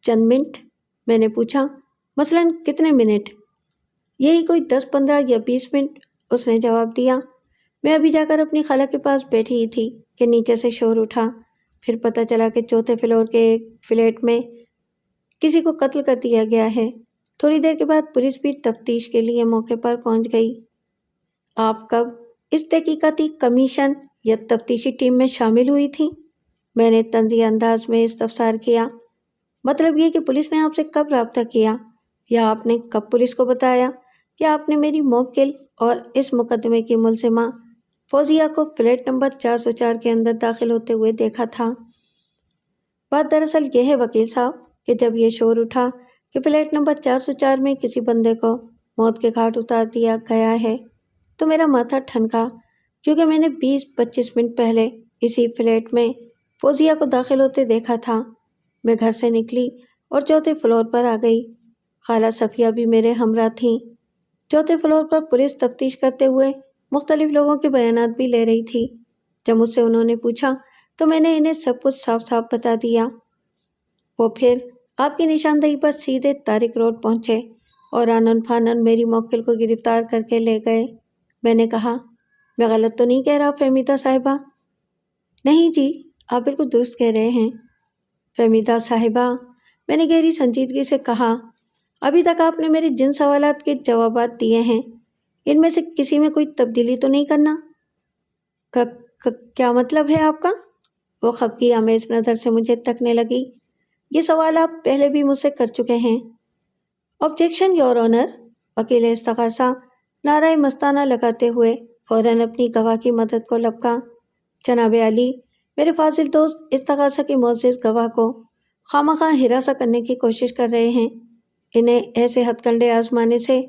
چند منٹ؟ میں نے پوچھا، مثلاً کتنے منٹ؟ یہی کوئی 10 15 یا 20 منٹ، اس نے جواب دیا۔ میں ابھی جا کر اپنی خالہ کے پاس بیٹھی ہی تھی کہ نیچے سے شور اٹھا، پھر پتہ چلا کہ 4تھے فلور کے ایک فلیٹ میں کسی کو قتل کر دیا گیا ہے۔ تھوڑی دیر کے بعد پولیس بھی تفتیش کے لیے موقع پر پہنچ گئی۔ آپ کب اس تحقیقاتی کمیشن یا تفتیشی ٹیم میں شامل ہوئی تھیں؟ میں نے طنزیہ انداز میں استفسار کیا۔ مطلب یہ کہ پولیس نے آپ سے کب رابطہ کیا یا آپ نے کب پولیس کو بتایا کہ آپ نے میری موکل اور اس مقدمے کی ملزمہ فوزیہ کو فلیٹ نمبر 404 کے اندر داخل ہوتے ہوئے دیکھا تھا؟ بات دراصل یہ ہے وکیل صاحب کہ جب یہ شور اٹھا کہ فلیٹ نمبر 404 میں کسی بندے کو موت کے گھاٹ اتار دیا گیا ہے تو میرا ماتھا ٹھنکا، کیونکہ میں نے 20 25 منٹ پہلے اسی فلیٹ میں فوزیہ کو داخل ہوتے دیکھا تھا۔ میں گھر سے نکلی اور 4تھے فلور پر آ گئی۔ خالہ صفیہ بھی میرے ہمراہ تھیں۔ 4تھے فلور پر پولیس تفتیش کرتے ہوئے مختلف لوگوں کے بیانات بھی لے رہی تھی۔ جب مجھ سے انہوں نے پوچھا تو میں نے انہیں سب کچھ صاف صاف بتا دیا۔ وہ پھر آپ کی نشاندہی پر سیدھے طارق روڈ پہنچے اور آنن فانن میری موکل کو گرفتار کر کے لے گئے۔ میں نے کہا، میں غلط تو نہیں کہہ رہا فہمیدہ صاحبہ؟ نہیں جی، آپ بالکل درست کہہ رہے ہیں فہمیدہ صاحبہ، میں نے گہری سنجیدگی سے کہا۔ ابھی تک آپ نے میرے جن سوالات کے جوابات دیے ہیں ان میں سے کسی میں کوئی تبدیلی تو نہیں کرنا؟ کیا مطلب ہے آپ کا؟ وہ خفگی آمیز نظر سے مجھے تکنے لگی۔ یہ سوال آپ پہلے بھی مجھ سے کر چکے ہیں۔ آبجیکشن یور آنر، وکیل استغاثہ نعرہ مستانہ لگاتے ہوئے فوراً اپنی گواہ کی مدد کو لپکا۔ جناب علی، میرے فاضل دوست استغاثہ کے معزز گواہ کو خواہ ہراساں کرنے کی کوشش کر رہے ہیں، انہیں ایسے ہتھ کنڈے آزمانے سے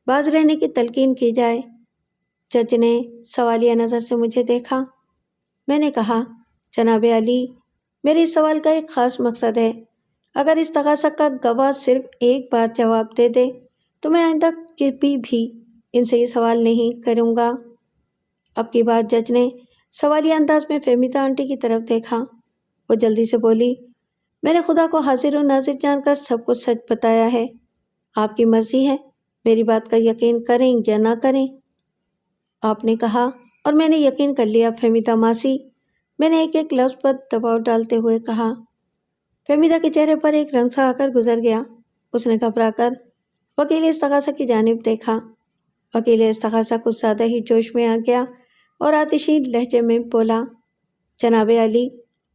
باز رہنے کی تلقین کی جائے۔ جج نے سوالیہ نظر سے مجھے دیکھا۔ میں نے کہا، جناب علی، میرے اس سوال کا ایک خاص مقصد ہے۔ اگر اس تقاضا کا گواہ صرف ایک بار جواب دے دے تو میں آئندہ کبھی بھی ان سے یہ سوال نہیں کروں گا۔ اب کی بات جج نے سوالیہ انداز میں فہمیدہ آنٹی کی طرف دیکھا۔ وہ جلدی سے بولی، میں نے خدا کو حاضر و ناظر جان کر سب کچھ سچ بتایا ہے۔ آپ کی مرضی ہے میری بات کا یقین کریں یا نہ کریں۔ آپ نے کہا اور میں نے یقین کر لیا فہمیدہ ماسی، میں نے ایک ایک لفظ پر دباؤ ڈالتے ہوئے کہا۔ فہمیدہ کے چہرے پر ایک رنگ سا آ کر گزر گیا۔ اس نے گھبرا کر وکیل استغاثہ کی جانب دیکھا۔ وکیل استغاثہ کچھ زیادہ ہی جوش میں آ گیا اور آتشی لہجے میں بولا، جناب علی،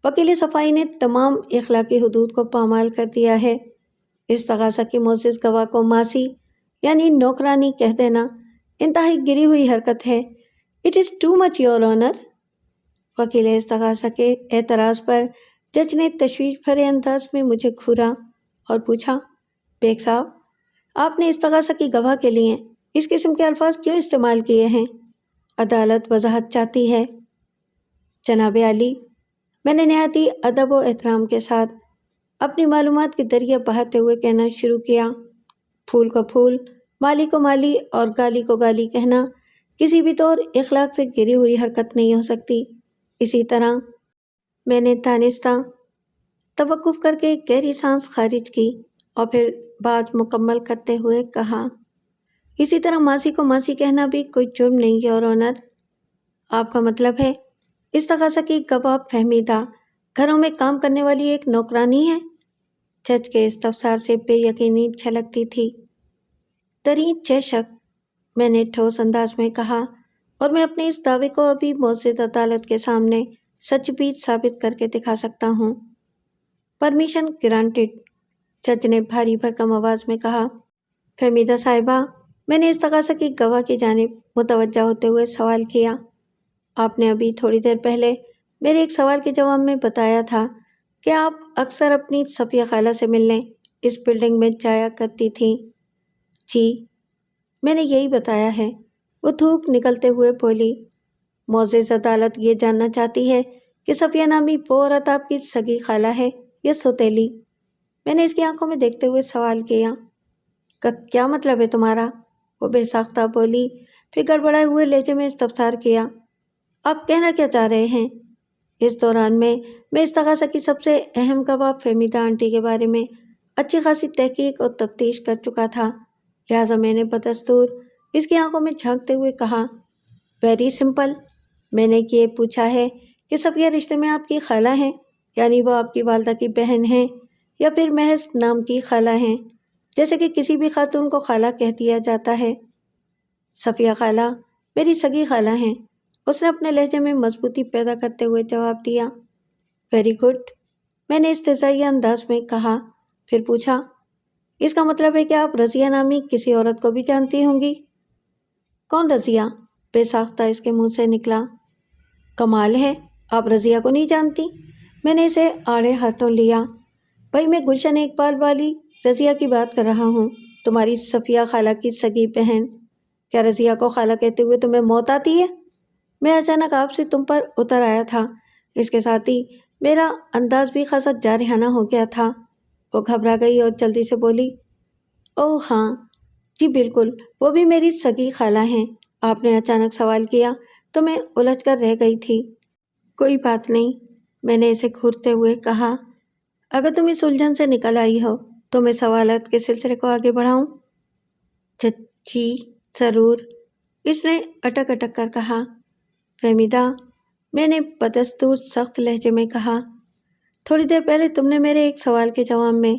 وکیل صفائی نے تمام اخلاقی حدود کو پامال کر دیا ہے۔ استغاثہ کی معزز گواہ کو ماسی یعنی نوکرانی کہہ دینا انتہائی گری ہوئی حرکت ہے۔ It is too much your owner. وکیل استغاثہ کے اعتراض پر جج نے تشویش بھرے انداز میں مجھے گھورا اور پوچھا، بیگ صاحب، آپ نے استغاثہ کی گواہ کے لیے اس قسم کے الفاظ کیوں استعمال کیے ہیں؟ عدالت وضاحت چاہتی ہے۔ جناب علی، میں نے نہایت ہی ادب و احترام کے ساتھ اپنی معلومات کے دریا بہاتے ہوئے کہنا شروع کیا، پھول کو پھول، مالی کو مالی اور گالی کو گالی کہنا کسی بھی طور اخلاق سے گری ہوئی حرکت نہیں ہو سکتی۔ اسی طرح میں نے دانستہ توقف کر کے ایک گہری سانس خارج کی اور پھر بات مکمل کرتے ہوئے کہا، اسی طرح ماسی کو ماسی کہنا بھی کوئی جرم نہیں یور آنر۔ آپ کا مطلب ہے استغاثہ کی گواہ فہمیدہ گھروں میں کام کرنے والی ایک نوکرانی ہے؟ جج کے استفسار سے بے یقینی چھلکتی تھی۔ ترین چہ شک، میں نے ٹھوس انداز میں کہا، اور میں اپنے اس دعوے کو ابھی معزز عدالت کے سامنے سچ بھی ثابت کر کے دکھا سکتا ہوں۔ پرمیشن گرانٹڈ، جج نے بھاری بھرکم آواز میں کہا۔ فہمیدہ صاحبہ، میں نے استغاثہ کی گواہ کی جانب متوجہ ہوتے ہوئے سوال کیا، آپ نے ابھی تھوڑی دیر پہلے میرے ایک سوال کے جواب میں بتایا تھا کہ آپ اکثر اپنی صفیہ خالہ سے ملنے اس بلڈنگ میں جایا کرتی تھیں۔ جی، میں نے یہی بتایا ہے، وہ تھوک نکلتے ہوئے بولی۔ معزز عدالت یہ جاننا چاہتی ہے کہ صفیہ نامی وہ عورت آپ کی سگی خالہ ہے یا سوتیلی؟ میں نے اس کی آنکھوں میں دیکھتے ہوئے سوال کیا۔ کیا مطلب ہے تمہارا؟ وہ بے ساختہ بولی، پھر گڑبڑائے ہوئے لہجے میں استفسار کیا، آپ کہنا کیا چاہ رہے ہیں؟ اس دوران میں استغاثہ کی سب سے اہم گواہ فہمیدہ آنٹی کے بارے میں اچھی خاصی تحقیق اور تفتیش کر چکا تھا، لہٰذا میں نے بدستور اس کی آنکھوں میں جھانکتے ہوئے کہا، ویری سمپل، میں نے یہ پوچھا ہے کہ صفیہ رشتے میں آپ کی خالہ ہیں، یعنی وہ آپ کی والدہ کی بہن ہیں یا پھر محض نام کی خالہ ہیں، جیسے کہ کسی بھی خاتون کو خالہ کہہ دیا جاتا ہے؟ صفیہ خالہ میری سگی خالہ ہیں، اس نے اپنے لہجے میں مضبوطی پیدا کرتے ہوئے جواب دیا۔ ویری گڈ، میں نے استہزائیہ انداز میں کہا، پھر پوچھا، اس کا مطلب ہے کہ آپ رضیہ نامی کسی عورت کو بھی جانتی ہوں گی؟ کون رضیہ؟ بے ساختہ اس کے منہ سے نکلا۔ کمال ہے، آپ رضیہ کو نہیں جانتی؟ میں نے اسے آڑے ہاتھوں لیا۔ بھائی میں گلشن اقبال والی رضیہ کی بات کر رہا ہوں، تمہاری صفیہ خالہ کی سگی بہن۔ کیا رضیہ کو خالہ کہتے ہوئے تمہیں موت آتی ہے؟ میں اچانک آپ سے تم پر اتر آیا تھا، اس کے ساتھ ہی میرا انداز بھی خاصا جارحانہ ہو گیا تھا۔ وہ گھبرا گئی اور جلدی سے بولی، اوہ ہاں جی بالکل، وہ بھی میری سگی خالہ ہیں۔ آپ نے اچانک سوال کیا تو میں الجھ کر رہ گئی تھی۔ کوئی بات نہیں، میں نے اسے گھورتے ہوئے کہا، اگر تم اس الجھن سے نکل آئی ہو تو میں سوالات کے سلسلے کو آگے بڑھاؤں؟ جی ضرور، اس نے اٹک اٹک کر کہا۔ فہمیدہ، میں نے بدستور سخت لہجے میں کہا، تھوڑی دیر پہلے تم نے میرے ایک سوال کے جواب میں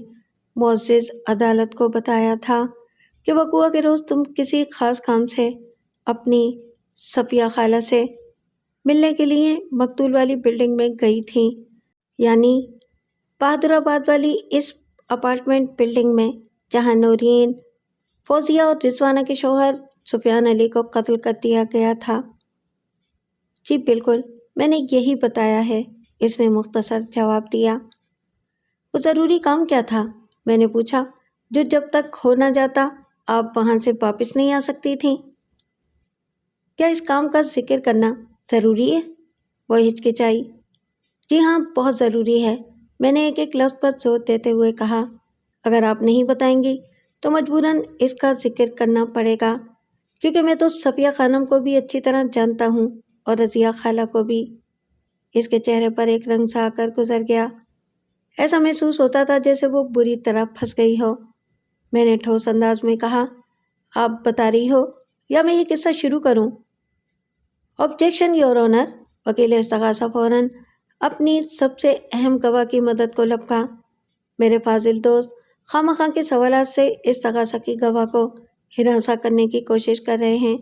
معزز عدالت کو بتایا تھا کہ وقوعہ کے روز تم کسی خاص کام سے اپنی صفیہ خالہ سے ملنے کے لیے مقتول والی بلڈنگ میں گئی تھیں، یعنی بہادر آباد والی اس اپارٹمنٹ بلڈنگ میں جہاں نورین، فوزیہ اور رضوانہ کے شوہر سفیان علی کو قتل کر دیا گیا تھا۔ جی بالکل، میں نے یہی بتایا ہے، اس نے مختصر جواب دیا۔ وہ ضروری کام کیا تھا؟ میں نے پوچھا، جو جب تک ہو نہ جاتا آپ وہاں سے واپس نہیں آ سکتی تھیں؟ کیا اس کام کا ذکر کرنا ضروری ہے؟ وہ ہچکچائی۔ جی ہاں، بہت ضروری ہے، میں نے ایک لفظ پر زور دیتے ہوئے کہا۔ اگر آپ نہیں بتائیں گی تو مجبوراً اس کا ذکر کرنا پڑے گا، کیونکہ میں تو صفیہ خانم کو بھی اچھی طرح جانتا ہوں اور رضیہ خالہ کو بھی۔ اس کے چہرے پر ایک رنگ سا آ کر گزر گیا۔ ایسا محسوس ہوتا تھا جیسے وہ بری طرح پھنس گئی ہو۔ میں نے ٹھوس انداز میں کہا، آپ بتا رہی ہو یا میں یہ قصہ شروع کروں؟ Objection your owner. وکیل استغاثہ فوراً اپنی سب سے اہم گواہ کی مدد کو لپکا۔ میرے فاضل دوست خواہ کے سوالات سے استغاثہ کی گواہ کو ہراساں کرنے کی کوشش کر رہے ہیں۔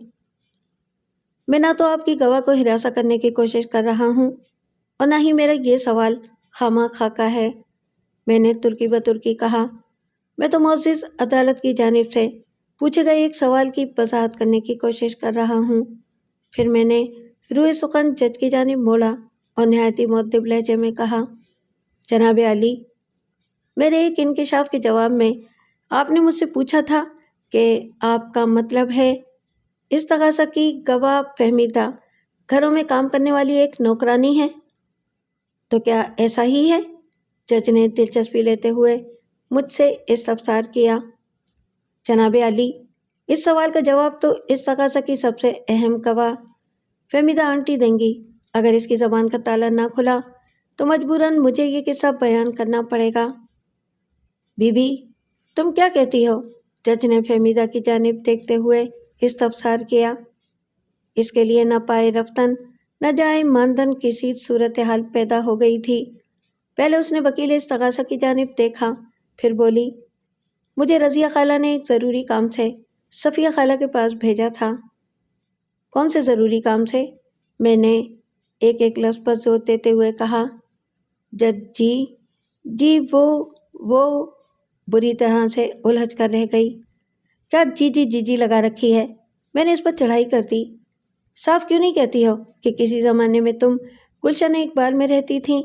میں نہ تو آپ کی گواہ کو ہراساں کرنے کی کوشش کر رہا ہوں اور نہ ہی میرا یہ سوال خواہ کا ہے، میں نے ترکی بترکی کہا۔ میں تو معزز عدالت کی جانب سے پوچھے گئے ایک سوال کی وضاحت کرنے کی کوشش کر رہا ہوں۔ پھر میں نے روئے سخن جج کی جانب موڑا اور نہایت ہی مؤدب لہجے میں کہا، جناب عالی، میرے ایک انکشاف کے جواب میں آپ نے مجھ سے پوچھا تھا کہ آپ کا مطلب ہے استغاثہ کی گواہ فہمیدہ گھروں میں کام کرنے والی ایک نوکرانی ہے، تو کیا ایسا ہی ہے؟ جج نے دلچسپی لیتے ہوئے مجھ سے استفسار کیا۔ جناب عالی، اس سوال کا جواب تو استغاثہ کی سب سے اہم گواہ فہمیدہ آنٹی دیں گی۔ اگر اس کی زبان کا تالا نہ کھلا تو مجبوراً مجھے یہ قصہ بیان کرنا پڑے گا۔ بی بی، تم کیا کہتی ہو؟ جج نے فہمیدہ کی جانب دیکھتے ہوئے استفسار کیا۔ اس کے لیے نہ پائے رفتن نہ جائے ماندن کسی صورتحال پیدا ہو گئی تھی۔ پہلے اس نے وکیل استغاثہ کی جانب دیکھا، پھر بولی، مجھے رضیہ خالہ نے ایک ضروری کام سے صفیہ خالہ کے پاس بھیجا تھا۔ کون سے ضروری کام سے؟ میں نے ایک لفظ پر زور دیتے ہوئے کہا۔ جج جی وہ بری طرح سے الجھ کر رہ گئی۔ کیا جی لگا رکھی ہے؟ میں نے اس پر چڑھائی کر دی۔ صاف کیوں نہیں کہتی ہو کہ کسی زمانے میں تم گلشن اقبال میں رہتی تھیں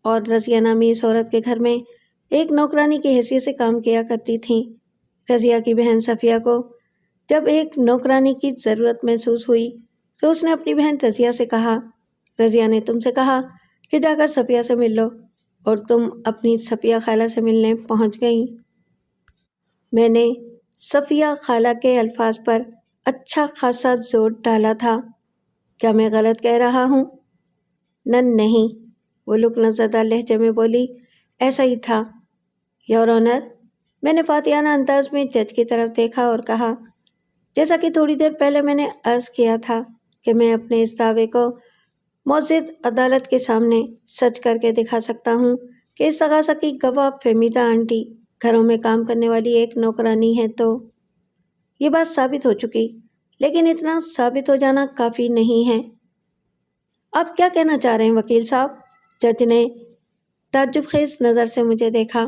اور رضیہ نامی اس عورت کے گھر میں ایک نوکرانی کی حیثیت سے کام کیا کرتی تھیں؟ رضیہ کی بہن صفیہ کو جب ایک نوکرانی کی ضرورت محسوس ہوئی تو اس نے اپنی بہن رضیہ سے کہا، رضیہ نے تم سے کہا کہ جا کر صفیہ سے مل لو، اور تم اپنی صفیہ خالہ سے ملنے پہنچ گئیں۔ میں نے صفیہ خالہ کے الفاظ پر اچھا خاصا زور ڈالا تھا۔ کیا میں غلط کہہ رہا ہوں؟ نہیں، وہ لکنت زدہ لہجے میں بولی، ایسا ہی تھا یور آنر۔ میں نے فاتحانہ انداز میں جج کی طرف دیکھا اور کہا، جیسا کہ تھوڑی دیر پہلے میں نے عرض کیا تھا کہ میں اپنے اس دعوے کو معزز عدالت کے سامنے سچ کر کے دکھا سکتا ہوں کہ استغاثہ کی گواہ فہمیدہ آنٹی گھروں میں کام کرنے والی ایک نوکرانی ہے، تو یہ بات ثابت ہو چکی، لیکن اتنا ثابت ہو جانا کافی نہیں ہے۔ آپ کیا کہنا چاہ رہے ہیں وکیل صاحب؟ جج نے تعجب خیز نظر سے مجھے دیکھا۔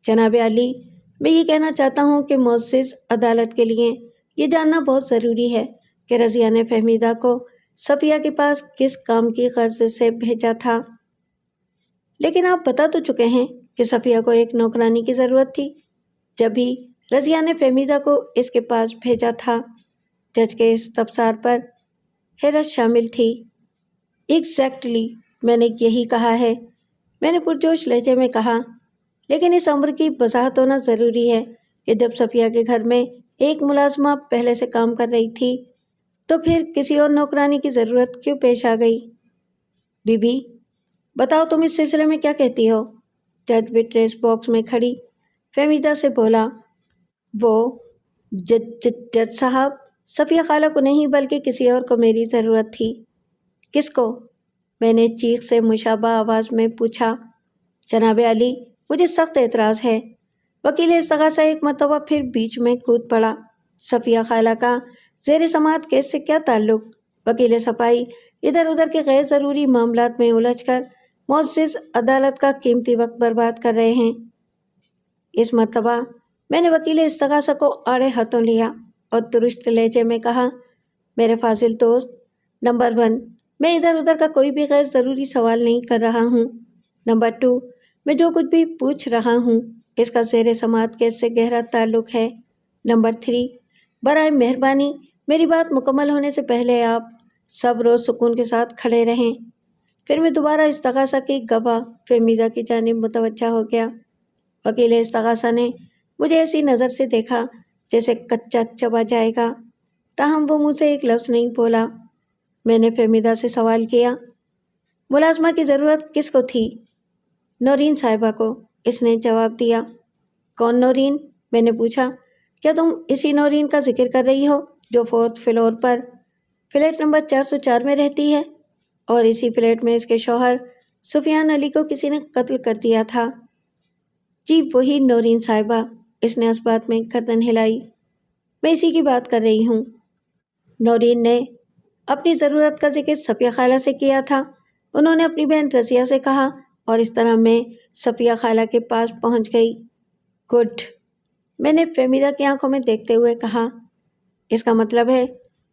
جناب عالی، میں یہ کہنا چاہتا ہوں کہ معزز عدالت کے لیے یہ جاننا بہت ضروری ہے کہ رضیہ نے فہمیدہ کو صفیہ کے پاس کس کام کی غرض سے بھیجا تھا۔ لیکن آپ بتا تو چکے ہیں کہ صفیہ کو ایک نوکرانی کی ضرورت تھی جب ہی رضیہ نے فہمیدہ کو اس کے پاس بھیجا تھا۔ جج کے استفسار پر حیرت شامل تھی۔ ایگزیکٹلی، میں نے یہی کہا ہے، میں نے پرجوش لہجے میں کہا، لیکن اس امر کی وضاحت ہونا ضروری ہے کہ جب صفیہ کے گھر میں ایک ملازمہ پہلے سے کام کر رہی تھی تو پھر کسی اور نوکرانی کی ضرورت کیوں پیش آ گئی؟ بی بی، بتاؤ تم اس سلسلے میں کیا کہتی ہو؟ جج وٹنس باکس میں کھڑی فہمیدہ سے بولا۔ وہ جج صاحب، صفیہ خالہ کو نہیں بلکہ کسی اور کو میری ضرورت تھی۔ کس کو؟ میں نے چیخ سے مشابہ آواز میں پوچھا۔ جناب عالی، مجھے سخت اعتراض ہے۔ وکیل استغاثہ ایک مرتبہ پھر بیچ میں کود پڑا۔ صفیہ خالہ کا زیر سماعت کیس سے کیا تعلق؟ وکیل صفائی ادھر ادھر کے غیر ضروری معاملات میں الجھ کر معزز عدالت کا قیمتی وقت برباد کر رہے ہیں۔ اس مرتبہ میں نے وکیل استغاثہ کو آڑے ہاتھوں لیا اور درست لہجے میں کہا، میرے فاضل دوست، نمبر 1، میں ادھر ادھر کا کوئی بھی غیر ضروری سوال نہیں کر رہا ہوں۔ نمبر 2، میں جو کچھ بھی پوچھ رہا ہوں اس کا زیر سماعت کیس سے گہرا تعلق ہے۔ نمبر 3، برائے مہربانی میری بات مکمل ہونے سے پہلے آپ صبر و سکون کے ساتھ کھڑے رہیں۔ پھر میں دوبارہ استغاثہ کی گواہ فہمیدہ کی جانب متوجہ ہو گیا۔ وکیل استغاثہ نے مجھے ایسی نظر سے دیکھا جیسے کچا چبا جائے گا، تاہم وہ مجھ سے ایک لفظ نہیں بولا۔ میں نے فہمیدہ سے سوال کیا، ملازمہ کی ضرورت کس کو تھی؟ نورین صاحبہ کو، اس نے جواب دیا۔ کون نورین؟ میں نے پوچھا۔ کیا تم اسی نورین کا ذکر کر رہی ہو جو 4 فلور پر فلیٹ نمبر 404 میں رہتی ہے، اور اسی فلیٹ میں اس کے شوہر سفیان علی کو کسی نے قتل کر دیا تھا؟ جی وہی نورین صاحبہ، اس نے اس بات میں گردن ہلائی۔ میں اسی کی بات کر رہی ہوں۔ نورین نے اپنی ضرورت کا ذکر صفیہ خالہ سے کیا تھا۔ انہوں نے اپنی بہن رضیہ سے کہا اور اس طرح میں صفیہ خالہ کے پاس پہنچ گئی۔ گڈ، میں نے فہمیدہ کی آنکھوں میں دیکھتے ہوئے کہا۔ اس کا مطلب ہے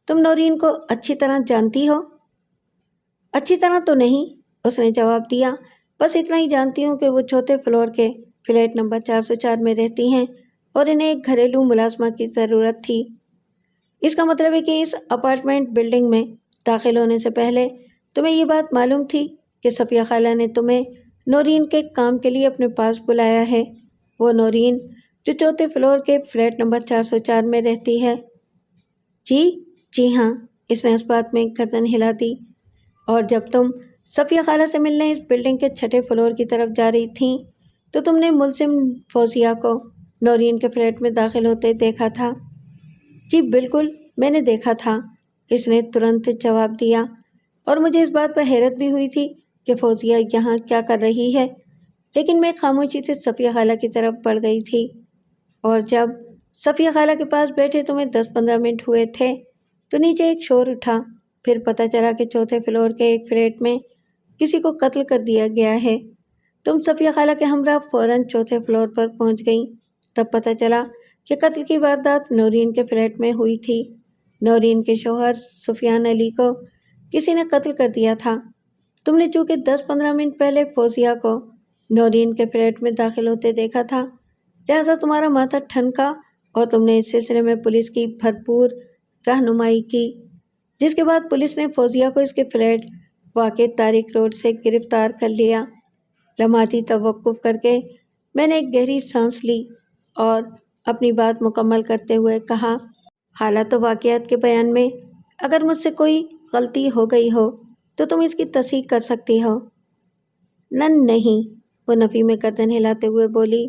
تم نورین کو اچھی طرح جانتی ہو؟ اچھی طرح تو نہیں، اس نے جواب دیا، بس اتنا ہی جانتی ہوں کہ وہ چوتھے فلور کے فلیٹ نمبر 404 میں رہتی ہیں اور انہیں ایک گھریلو ملازمہ کی ضرورت تھی۔ اس کا مطلب ہے کہ اس اپارٹمنٹ بلڈنگ میں داخل ہونے سے پہلے تمہیں یہ بات معلوم تھی کہ صفیہ خالہ نے تمہیں نورین کے کام کے لیے اپنے پاس بلایا ہے، وہ نورین جو چوتھے فلور کے فلیٹ نمبر 404 میں رہتی ہے؟ جی ہاں، اس نے اس بات میں گردن ہلا دی۔ اور جب تم صفیہ خالہ سے ملنے اس بلڈنگ کے 6 فلور کی طرف جا رہی تھیں تو تم نے ملزم فوزیہ کو نورین کے فلیٹ میں داخل ہوتے دیکھا تھا؟ جی بالکل، میں نے دیکھا تھا، اس نے ترنت جواب دیا، اور مجھے اس بات پر حیرت بھی ہوئی تھی کہ فوزیہ یہاں کیا کر رہی ہے، لیکن میں خاموشی سے صفیہ خالہ کی طرف بڑھ گئی تھی۔ اور جب صفیہ خالہ کے پاس بیٹھے تمہیں 10-15 منٹ ہوئے تھے تو نیچے ایک شور اٹھا، پھر پتہ چلا کہ چوتھے فلور کے ایک فلیٹ میں کسی کو قتل کر دیا گیا ہے۔ تم صفیہ خالہ کے ہمراہ فوراً چوتھے فلور پر پہنچ گئیں۔ تب پتہ چلا کہ قتل کی واردات نورین کے فلیٹ میں ہوئی تھی۔ نورین کے شوہر سفیان علی کو کسی نے قتل کر دیا تھا۔ تم نے چونکہ 10-15 منٹ پہلے فوزیہ کو نورین کے فلیٹ میں داخل ہوتے دیکھا تھا، لہٰذا تمہارا ماتھا ٹھنکا اور تم نے اس سلسلے میں پولیس کی بھرپور رہنمائی کی، جس کے بعد پولیس نے فوزیہ کو اس کے فلیٹ واقع طارق روڈ سے گرفتار کر لیا۔ لمحاتی توقف کر کے میں نے ایک گہری سانس لی اور اپنی بات مکمل کرتے ہوئے کہا، حالات و واقعات کے بیان میں اگر مجھ سے کوئی غلطی ہو گئی ہو تو تم اس کی تصحیح کر سکتی ہو۔ نہیں، وہ نفی میں گردن ہلاتے ہوئے بولی،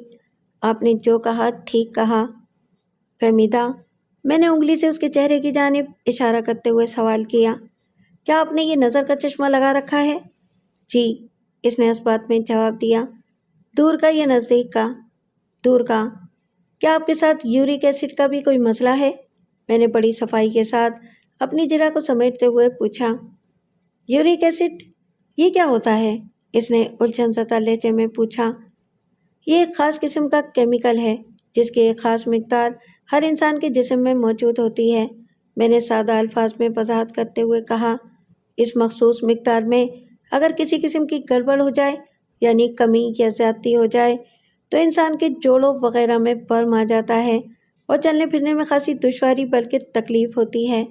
آپ نے جو کہا ٹھیک کہا۔ فہمیدہ، میں نے انگلی سے اس کے چہرے کی جانب اشارہ کرتے ہوئے سوال کیا، کیا آپ نے یہ نظر کا چشمہ لگا رکھا ہے؟ جی، اس نے اس بات میں جواب دیا۔ دور کا یا نزدیک کا؟ دور کا۔ کیا آپ کے ساتھ یورک ایسڈ کا بھی کوئی مسئلہ ہے؟ میں نے بڑی صفائی کے ساتھ اپنی جرح کو سمیٹتے ہوئے پوچھا۔ Uric acid? یہ کیا ہوتا ہے؟ اس نے الجھن زدہ لہجے میں پوچھا۔ یہ ایک خاص قسم کا کیمیکل ہے جس کی ایک خاص مقدار ہر انسان کے جسم میں موجود ہوتی ہے، میں نے سادہ الفاظ میں وضاحت کرتے ہوئے کہا۔ اس مخصوص مقدار میں اگر کسی قسم کی گڑبڑ ہو جائے، یعنی کمی یا زیادتی ہو جائے، تو انسان کے جوڑوں وغیرہ میں ورم آ جاتا ہے اور چلنے پھرنے میں خاصی دشواری بلکہ تکلیف ہوتی ہے۔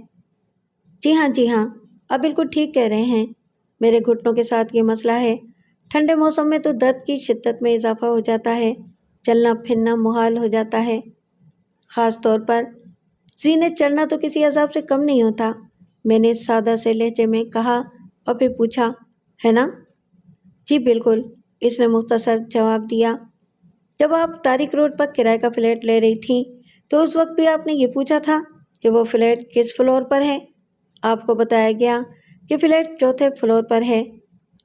جی ہاں، آپ بالکل ٹھیک کہہ رہے ہیں، میرے گھٹنوں کے ساتھ یہ مسئلہ ہے۔ ٹھنڈے موسم میں تو درد کی شدت میں اضافہ ہو جاتا ہے، چلنا پھرنا محال ہو جاتا ہے، خاص طور پر زینے چڑھنا تو کسی عذاب سے کم نہیں ہوتا، میں نے سادہ سے لہجے میں کہا اور پھر پوچھا، ہے نا؟ جی بالکل، اس نے مختصر جواب دیا۔ جب آپ طارق روڈ پر کرائے کا فلیٹ لے رہی تھیں تو اس وقت بھی آپ نے یہ پوچھا تھا کہ وہ فلیٹ کس فلور پر ہے؟ آپ کو بتایا گیا کہ فلیٹ چوتھے فلور پر ہے،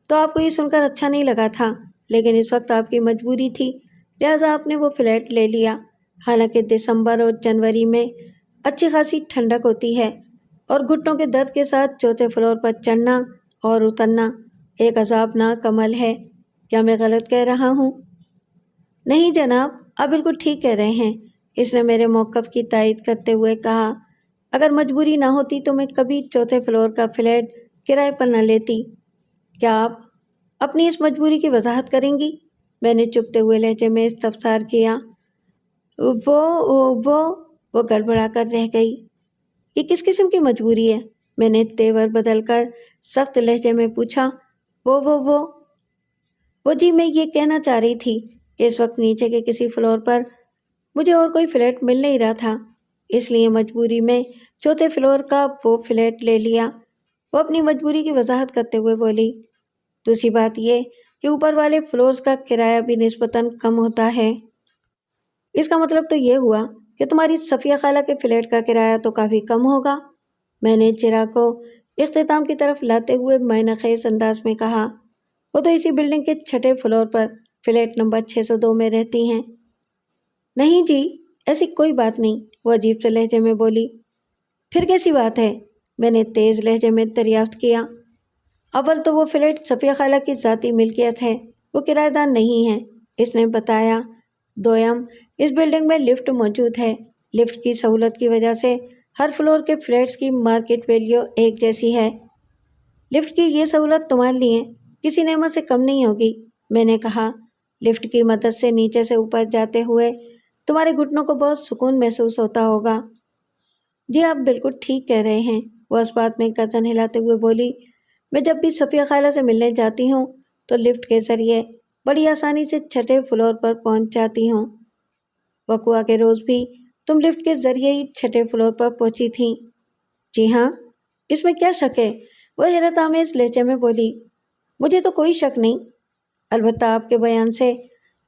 تو آپ کو یہ سن کر اچھا نہیں لگا تھا، لیکن اس وقت آپ کی مجبوری تھی، لہٰذا آپ نے وہ فلیٹ لے لیا۔ حالانکہ دسمبر اور جنوری میں اچھی خاصی ٹھنڈک ہوتی ہے اور گھٹنوں کے درد کے ساتھ چوتھے فلور پر چڑھنا اور اترنا ایک عذابناک عمل ہے۔ کیا میں غلط کہہ رہا ہوں؟ نہیں جناب، آپ بالکل ٹھیک کہہ رہے ہیں، اس نے میرے موقف کی تائید کرتے ہوئے کہا۔ اگر مجبوری نہ ہوتی تو میں کبھی چوتھے فلور کا فلیٹ کرائے پر نہ لیتی۔ کیا آپ اپنی اس مجبوری کی وضاحت کریں گی؟ میں نے چپتے ہوئے لہجے میں استفسار کیا۔ وہ گڑبڑا کر رہ گئی۔ یہ کس قسم کی مجبوری ہے؟ میں نے تیور بدل کر سخت لہجے میں پوچھا۔ وہ وہ جی میں یہ کہنا چاہ رہی تھی کہ اس وقت نیچے کے کسی فلور پر مجھے اور کوئی فلیٹ مل نہیں رہا تھا، اس لیے مجبوری میں چوتھے فلور کا وہ فلیٹ لے لیا۔ وہ اپنی مجبوری کی وضاحت کرتے ہوئے بولی۔ دوسری بات یہ کہ اوپر والے فلورز کا کرایہ بھی نسبتاً کم ہوتا ہے۔ اس کا مطلب تو یہ ہوا کہ تمہاری صفیہ خالہ کے فلیٹ کا کرایہ تو کافی کم ہوگا۔ میں نے چراغ کو اختتام کی طرف لاتے ہوئے معنی خیز انداز میں کہا۔ وہ تو اسی بلڈنگ کے 6 فلور پر فلیٹ نمبر 602 میں رہتی ہیں۔ نہیں جی، ایسی کوئی بات نہیں، وہ عجیب سے لہجے میں بولی۔ پھر کیسی بات ہے؟ میں نے تیز لہجے میں دریافت کیا۔ اول تو وہ فلیٹ صفیہ خالہ کی ذاتی ملکیت ہے، وہ کرایہ دار نہیں ہے، اس نے بتایا۔ دویم، اس بلڈنگ میں لفٹ موجود ہے۔ لفٹ کی سہولت کی وجہ سے ہر فلور کے فلیٹس کی مارکیٹ ویلیو ایک جیسی ہے۔ لفٹ کی یہ سہولت تمہارے لیے کسی نعمت سے کم نہیں ہوگی، میں نے کہا۔ لفٹ کی مدد سے نیچے سے اوپر جاتے ہوئے تمہارے گھٹنوں کو بہت سکون محسوس ہوتا ہوگا۔ جی آپ بالکل ٹھیک کہہ رہے ہیں، وہ اس بات میں گردن ہلاتے ہوئے بولی۔ میں جب بھی صفیہ خالہ سے ملنے جاتی ہوں تو لفٹ کے ذریعے بڑی آسانی سے 6 فلور پر پہنچ جاتی ہوں۔ وقوع کے روز بھی تم لفٹ کے ذریعے ہی 6 فلور پر پہنچی تھیں۔ جی ہاں، اس میں کیا شک ہے، وہ حیرت آمیز لہجے میں بولی۔ مجھے تو کوئی شک نہیں، البتہ آپ کے بیان سے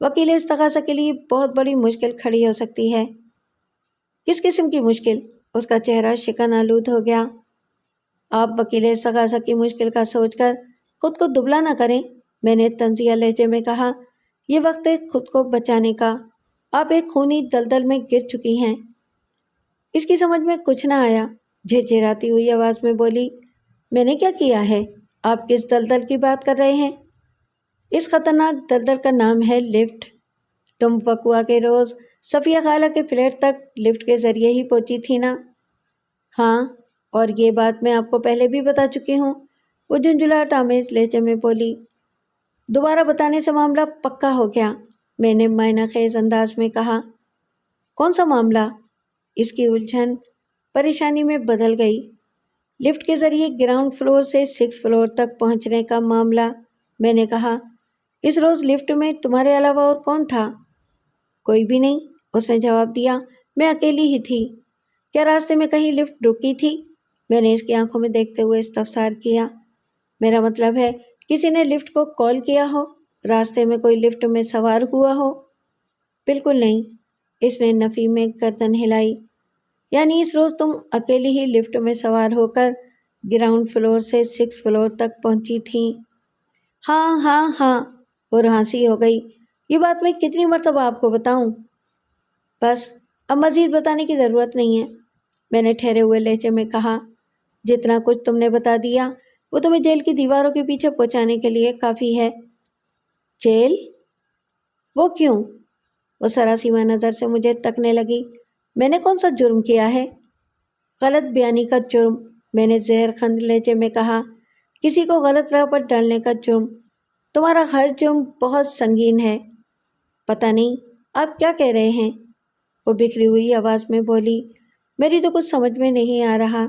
وکیل استغاثہ کے لیے بہت بڑی مشکل کھڑی ہو سکتی ہے۔ کس قسم کی مشکل؟ اس کا چہرہ شکن آلود ہو گیا۔ آپ وکیل استغاثہ کی مشکل کا سوچ کر خود کو دبلا نہ کریں، میں نے طنزیہ لہجے میں کہا۔ یہ وقت ہے خود کو بچانے کا، آپ ایک خونی دلدل میں گر چکی ہیں۔ اس کی سمجھ میں کچھ نہ آیا، جھرجھراتی ہوئی آواز میں بولی۔ میں نے کیا کیا ہے؟ آپ کس دلدل کی بات کر رہے ہیں؟ اس خطرناک دلدل کا نام ہے لفٹ۔ تم وقوع کے روز صفیہ خالہ کے فلیٹ تک لفٹ کے ذریعے ہی پہنچی تھی نا؟ ہاں، اور یہ بات میں آپ کو پہلے بھی بتا چکی ہوں، وہ جھنجھلاہٹ آمیز لہجے میں بولی۔ دوبارہ بتانے سے معاملہ پکا ہو گیا، میں نے معنی خیز انداز میں کہا۔ کون سا معاملہ؟ اس کی الجھن پریشانی میں بدل گئی۔ لفٹ کے ذریعے گراؤنڈ فلور سے 6 فلور تک پہنچنے کا معاملہ، میں نے کہا۔ اس روز لفٹ میں تمہارے علاوہ اور کون تھا؟ کوئی بھی نہیں، اس نے جواب دیا، میں اکیلی ہی تھی۔ کیا راستے میں کہیں لفٹ رکی تھی؟ میں نے اس کی آنکھوں میں دیکھتے ہوئے استفسار کیا۔ میرا مطلب ہے کسی نے لفٹ کو کال کیا ہو، راستے میں کوئی لفٹ میں سوار ہوا ہو؟ بالکل نہیں، اس نے نفی میں گردن ہلائی۔ یعنی اس روز تم اکیلی ہی لفٹ میں سوار ہو کر گراؤنڈ فلور سے 6 فلور تک پہنچی تھیں؟ ہاں ہاں ہاں، اور ہنسی ہو گئی۔ یہ بات میں کتنی مرتبہ آپ کو بتاؤں؟ بس اب مزید بتانے کی ضرورت نہیں ہے، میں نے ٹھہرے ہوئے لہجے میں کہا۔ جتنا کچھ تم نے بتا دیا وہ تمہیں جیل کی دیواروں کے پیچھے پہنچانے کے لیے کافی ہے۔ جیل؟ وہ کیوں؟ وہ سراسیمہ نظر سے مجھے تکنے لگی۔ میں نے کون سا جرم کیا ہے؟ غلط بیانی کا جرم، میں نے زہر خند لہجے میں کہا۔ کسی کو غلط راہ پر ڈالنے کا جرم۔ تمہارا ہر جرم بہت سنگین ہے۔ پتہ نہیں آپ کیا کہہ رہے ہیں، وہ بکھری ہوئی آواز میں بولی۔ میری تو کچھ سمجھ میں نہیں آ رہا۔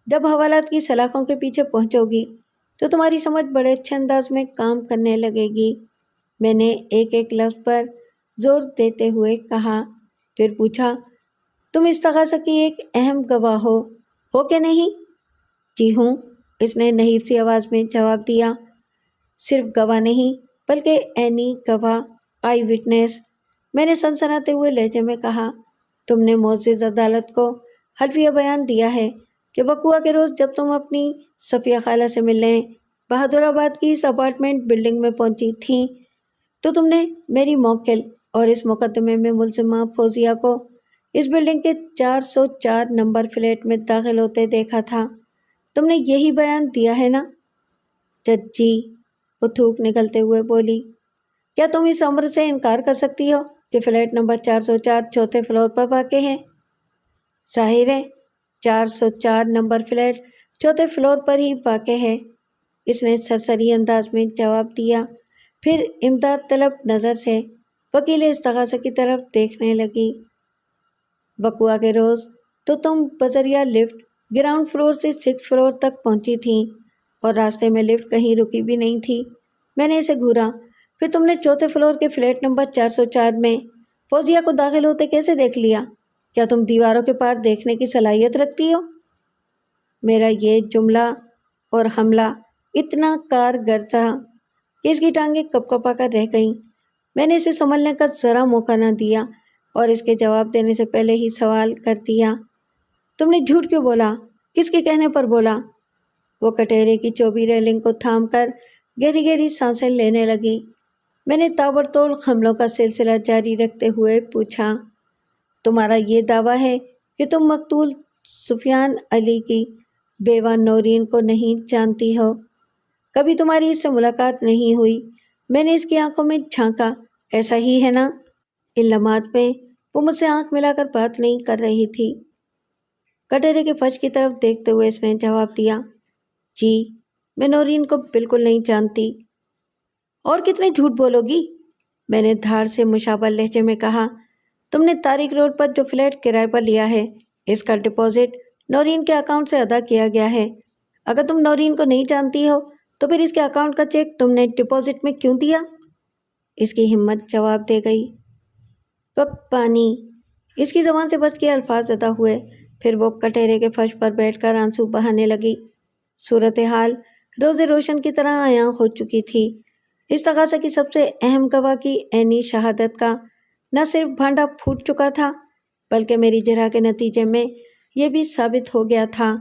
جب حوالات کی سلاخوں کے پیچھے پہنچو گی تو تمہاری سمجھ بڑے اچھے انداز میں کام کرنے لگے گی، میں نے ایک ایک لفظ پر زور دیتے ہوئے کہا۔ پھر پوچھا، تم استغاثہ کی ایک اہم گواہ ہو کہ نہیں؟ جی ہوں، اس نے نحیف سی آواز میں جواب دیا۔ صرف گواہ نہیں بلکہ عینی گواہ، آئی وٹنس، میں نے سنسناتے ہوئے لہجے میں کہا۔ تم نے معزز عدالت کو حلفیہ بیان دیا ہے کہ وقوع کے روز جب تم اپنی صفیہ خالہ سے ملنے بہادر آباد کی اس اپارٹمنٹ بلڈنگ میں پہنچی تھیں تو تم نے میری موکل اور اس مقدمے میں ملزمہ فوزیہ کو اس بلڈنگ کے 404 نمبر فلیٹ میں داخل ہوتے دیکھا تھا۔ تم نے یہی بیان دیا ہے نا؟ جج جی، وہ تھوک نکلتے ہوئے بولی۔ کیا تم اس امر سے انکار کر سکتی ہو کہ فلیٹ نمبر 404 چوتھے فلور پر واقع ہے؟ ظاہر ہے 404 نمبر فلیٹ چوتھے فلور پر ہی واقع ہے، اس نے سرسری انداز میں جواب دیا۔ پھر امداد طلب نظر سے وکیل استغاثہ کی طرف دیکھنے لگی۔ وقوع کے روز تو تم بذریعہ لفٹ گراؤنڈ فلور سے 6 فلور تک پہنچی تھیں، اور راستے میں لفٹ کہیں رکی بھی نہیں تھی۔ میں نے اسے گھورا۔ پھر تم نے چوتھے فلور کے فلیٹ نمبر 404 میں فوزیہ کو داخل ہوتے کیسے دیکھ لیا؟ کیا تم دیواروں کے پار دیکھنے کی صلاحیت رکھتی ہو؟ میرا یہ جملہ اور حملہ اتنا کارگر تھا کہ اس کی ٹانگیں کپ کپا کر رہ گئیں۔ میں نے اسے سنبھلنے کا ذرا موقع نہ دیا اور اس کے جواب دینے سے پہلے ہی سوال کر دیا، تم نے جھوٹ کیوں بولا؟ کس کے کہنے پر بولا؟ وہ کٹہرے کی چوبی ریلنگ کو تھام کر گہری گہری سانسیں لینے لگی۔ میں نے تابڑتوڑ حملوں کا سلسلہ جاری رکھتے ہوئے پوچھا، تمہارا یہ دعویٰ ہے کہ تم مقتول سفیان علی کی بیوہ نورین کو نہیں جانتی ہو؟ کبھی تمہاری اس سے ملاقات نہیں ہوئی؟ میں نے اس کی آنکھوں میں جھانکا، ایسا ہی ہے نا؟ ان لمحات میں وہ مجھ سے آنکھ ملا کر بات نہیں کر رہی تھی۔ کٹہرے کے فرش کی طرف دیکھتے ہوئے اس نے جواب دیا، جی میں نورین کو بالکل نہیں جانتی۔ اور کتنے جھوٹ بولو گی؟ میں نے دھاڑ سے مشابہ لہجے میں کہا، تم نے طارق روڈ پر جو فلیٹ کرائے پر لیا ہے اس کا ڈپازٹ نورین کے اکاؤنٹ سے ادا کیا گیا ہے۔ اگر تم نورین کو نہیں جانتی ہو تو پھر اس کے اکاؤنٹ کا چیک تم نے ڈپازٹ میں کیوں دیا؟ اس کی ہمت جواب دے گئی، پانی۔ اس کی زبان سے بچ کے الفاظ ادا ہوئے۔ پھر وہ کٹہرے کے فرش پر بیٹھ کر آنسو بہانے لگی۔ صورتحال روز روشن کی طرح عیاں ہو چکی تھی۔ اس تقاضے کی سب سے اہم گواہ کی عینی شہادت کا نہ صرف بھانڈا پھوٹ چکا تھا بلکہ میری جرح کے نتیجے میں یہ بھی ثابت ہو گیا تھا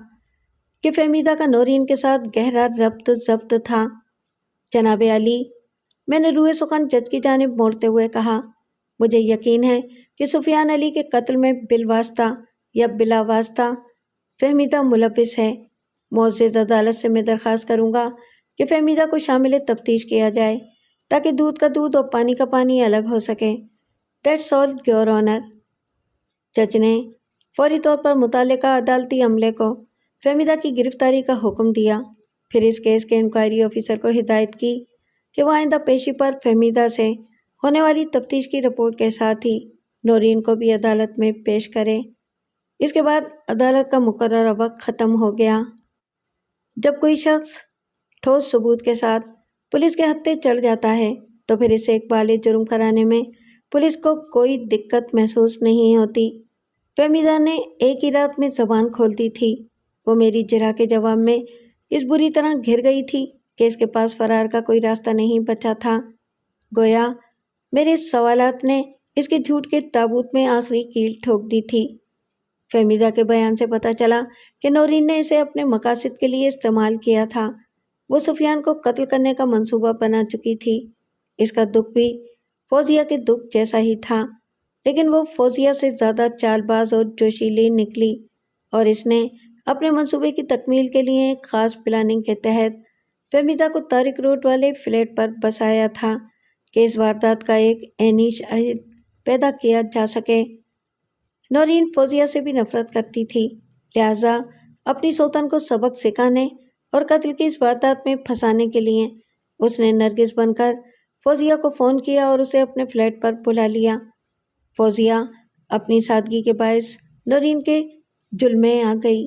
کہ فہمیدہ کا نورین کے ساتھ گہرا ربط ضبط تھا۔ جناب علی، میں نے روئے سخن جج کی جانب موڑتے ہوئے کہا، مجھے یقین ہے کہ سفیان علی کے قتل میں بالواسطہ یا بلا واسطہ فہمیدہ ملوث ہے۔ معزز عدالت سے میں درخواست کروں گا کہ فہمیدہ کو شامل تفتیش کیا جائے تاکہ دودھ کا دودھ اور پانی کا پانی الگ ہو سکے۔ That's all your owner. جج نے فوری طور پر متعلقہ عدالتی عملے کو فہمیدہ کی گرفتاری کا حکم دیا، پھر اس کیس کے انکوائری آفیسر کو ہدایت کی کہ وہ آئندہ پیشی پر فہمیدہ سے ہونے والی تفتیش کی رپورٹ کے ساتھ ہی نورین کو بھی عدالت میں پیش کرے۔ اس کے بعد عدالت کا مقررہ وقت ختم ہو گیا۔ جب کوئی شخص ٹھوس ثبوت کے ساتھ پولیس کے ہتھے چڑھ جاتا ہے تو پھر اسے اقبال جرم کرانے میں پولیس کو کوئی دقت محسوس نہیں ہوتی۔ فہمیدہ نے ایک ہی رات میں زبان کھول دی تھی۔ وہ میری جرح کے جواب میں اس بری طرح گھر گئی تھی کہ اس کے پاس فرار کا کوئی راستہ نہیں بچا تھا۔ گویا میرے سوالات نے اس کے جھوٹ کے تابوت میں آخری کیل ٹھوک دی تھی۔ فہمیدہ کے بیان سے پتہ چلا کہ نورین نے اسے اپنے مقاصد کے لیے استعمال کیا تھا۔ وہ سفیان کو قتل کرنے کا منصوبہ بنا چکی تھی۔ اس کا دکھ بھی فوزیہ کے دکھ جیسا ہی تھا، لیکن وہ فوزیہ سے زیادہ چال باز اور جوشیلی نکلی، اور اس نے اپنے منصوبے کی تکمیل کے لیے ایک خاص پلاننگ کے تحت فہمیدہ کو طارق روڈ والے فلیٹ پر بسایا تھا کہ اس واردات کا ایک عینی شاہد پیدا کیا جا سکے۔ نورین فوزیہ سے بھی نفرت کرتی تھی، لہٰذا اپنی سوتن کو سبق سکھانے اور قتل کی اس واردات میں پھنسانے کے لیے اس نے نرگس بن کر فوزیہ کو فون کیا اور اسے اپنے فلیٹ پر بلا لیا۔ فوزیہ اپنی سادگی کے باعث نورین کے جل میں آ گئی۔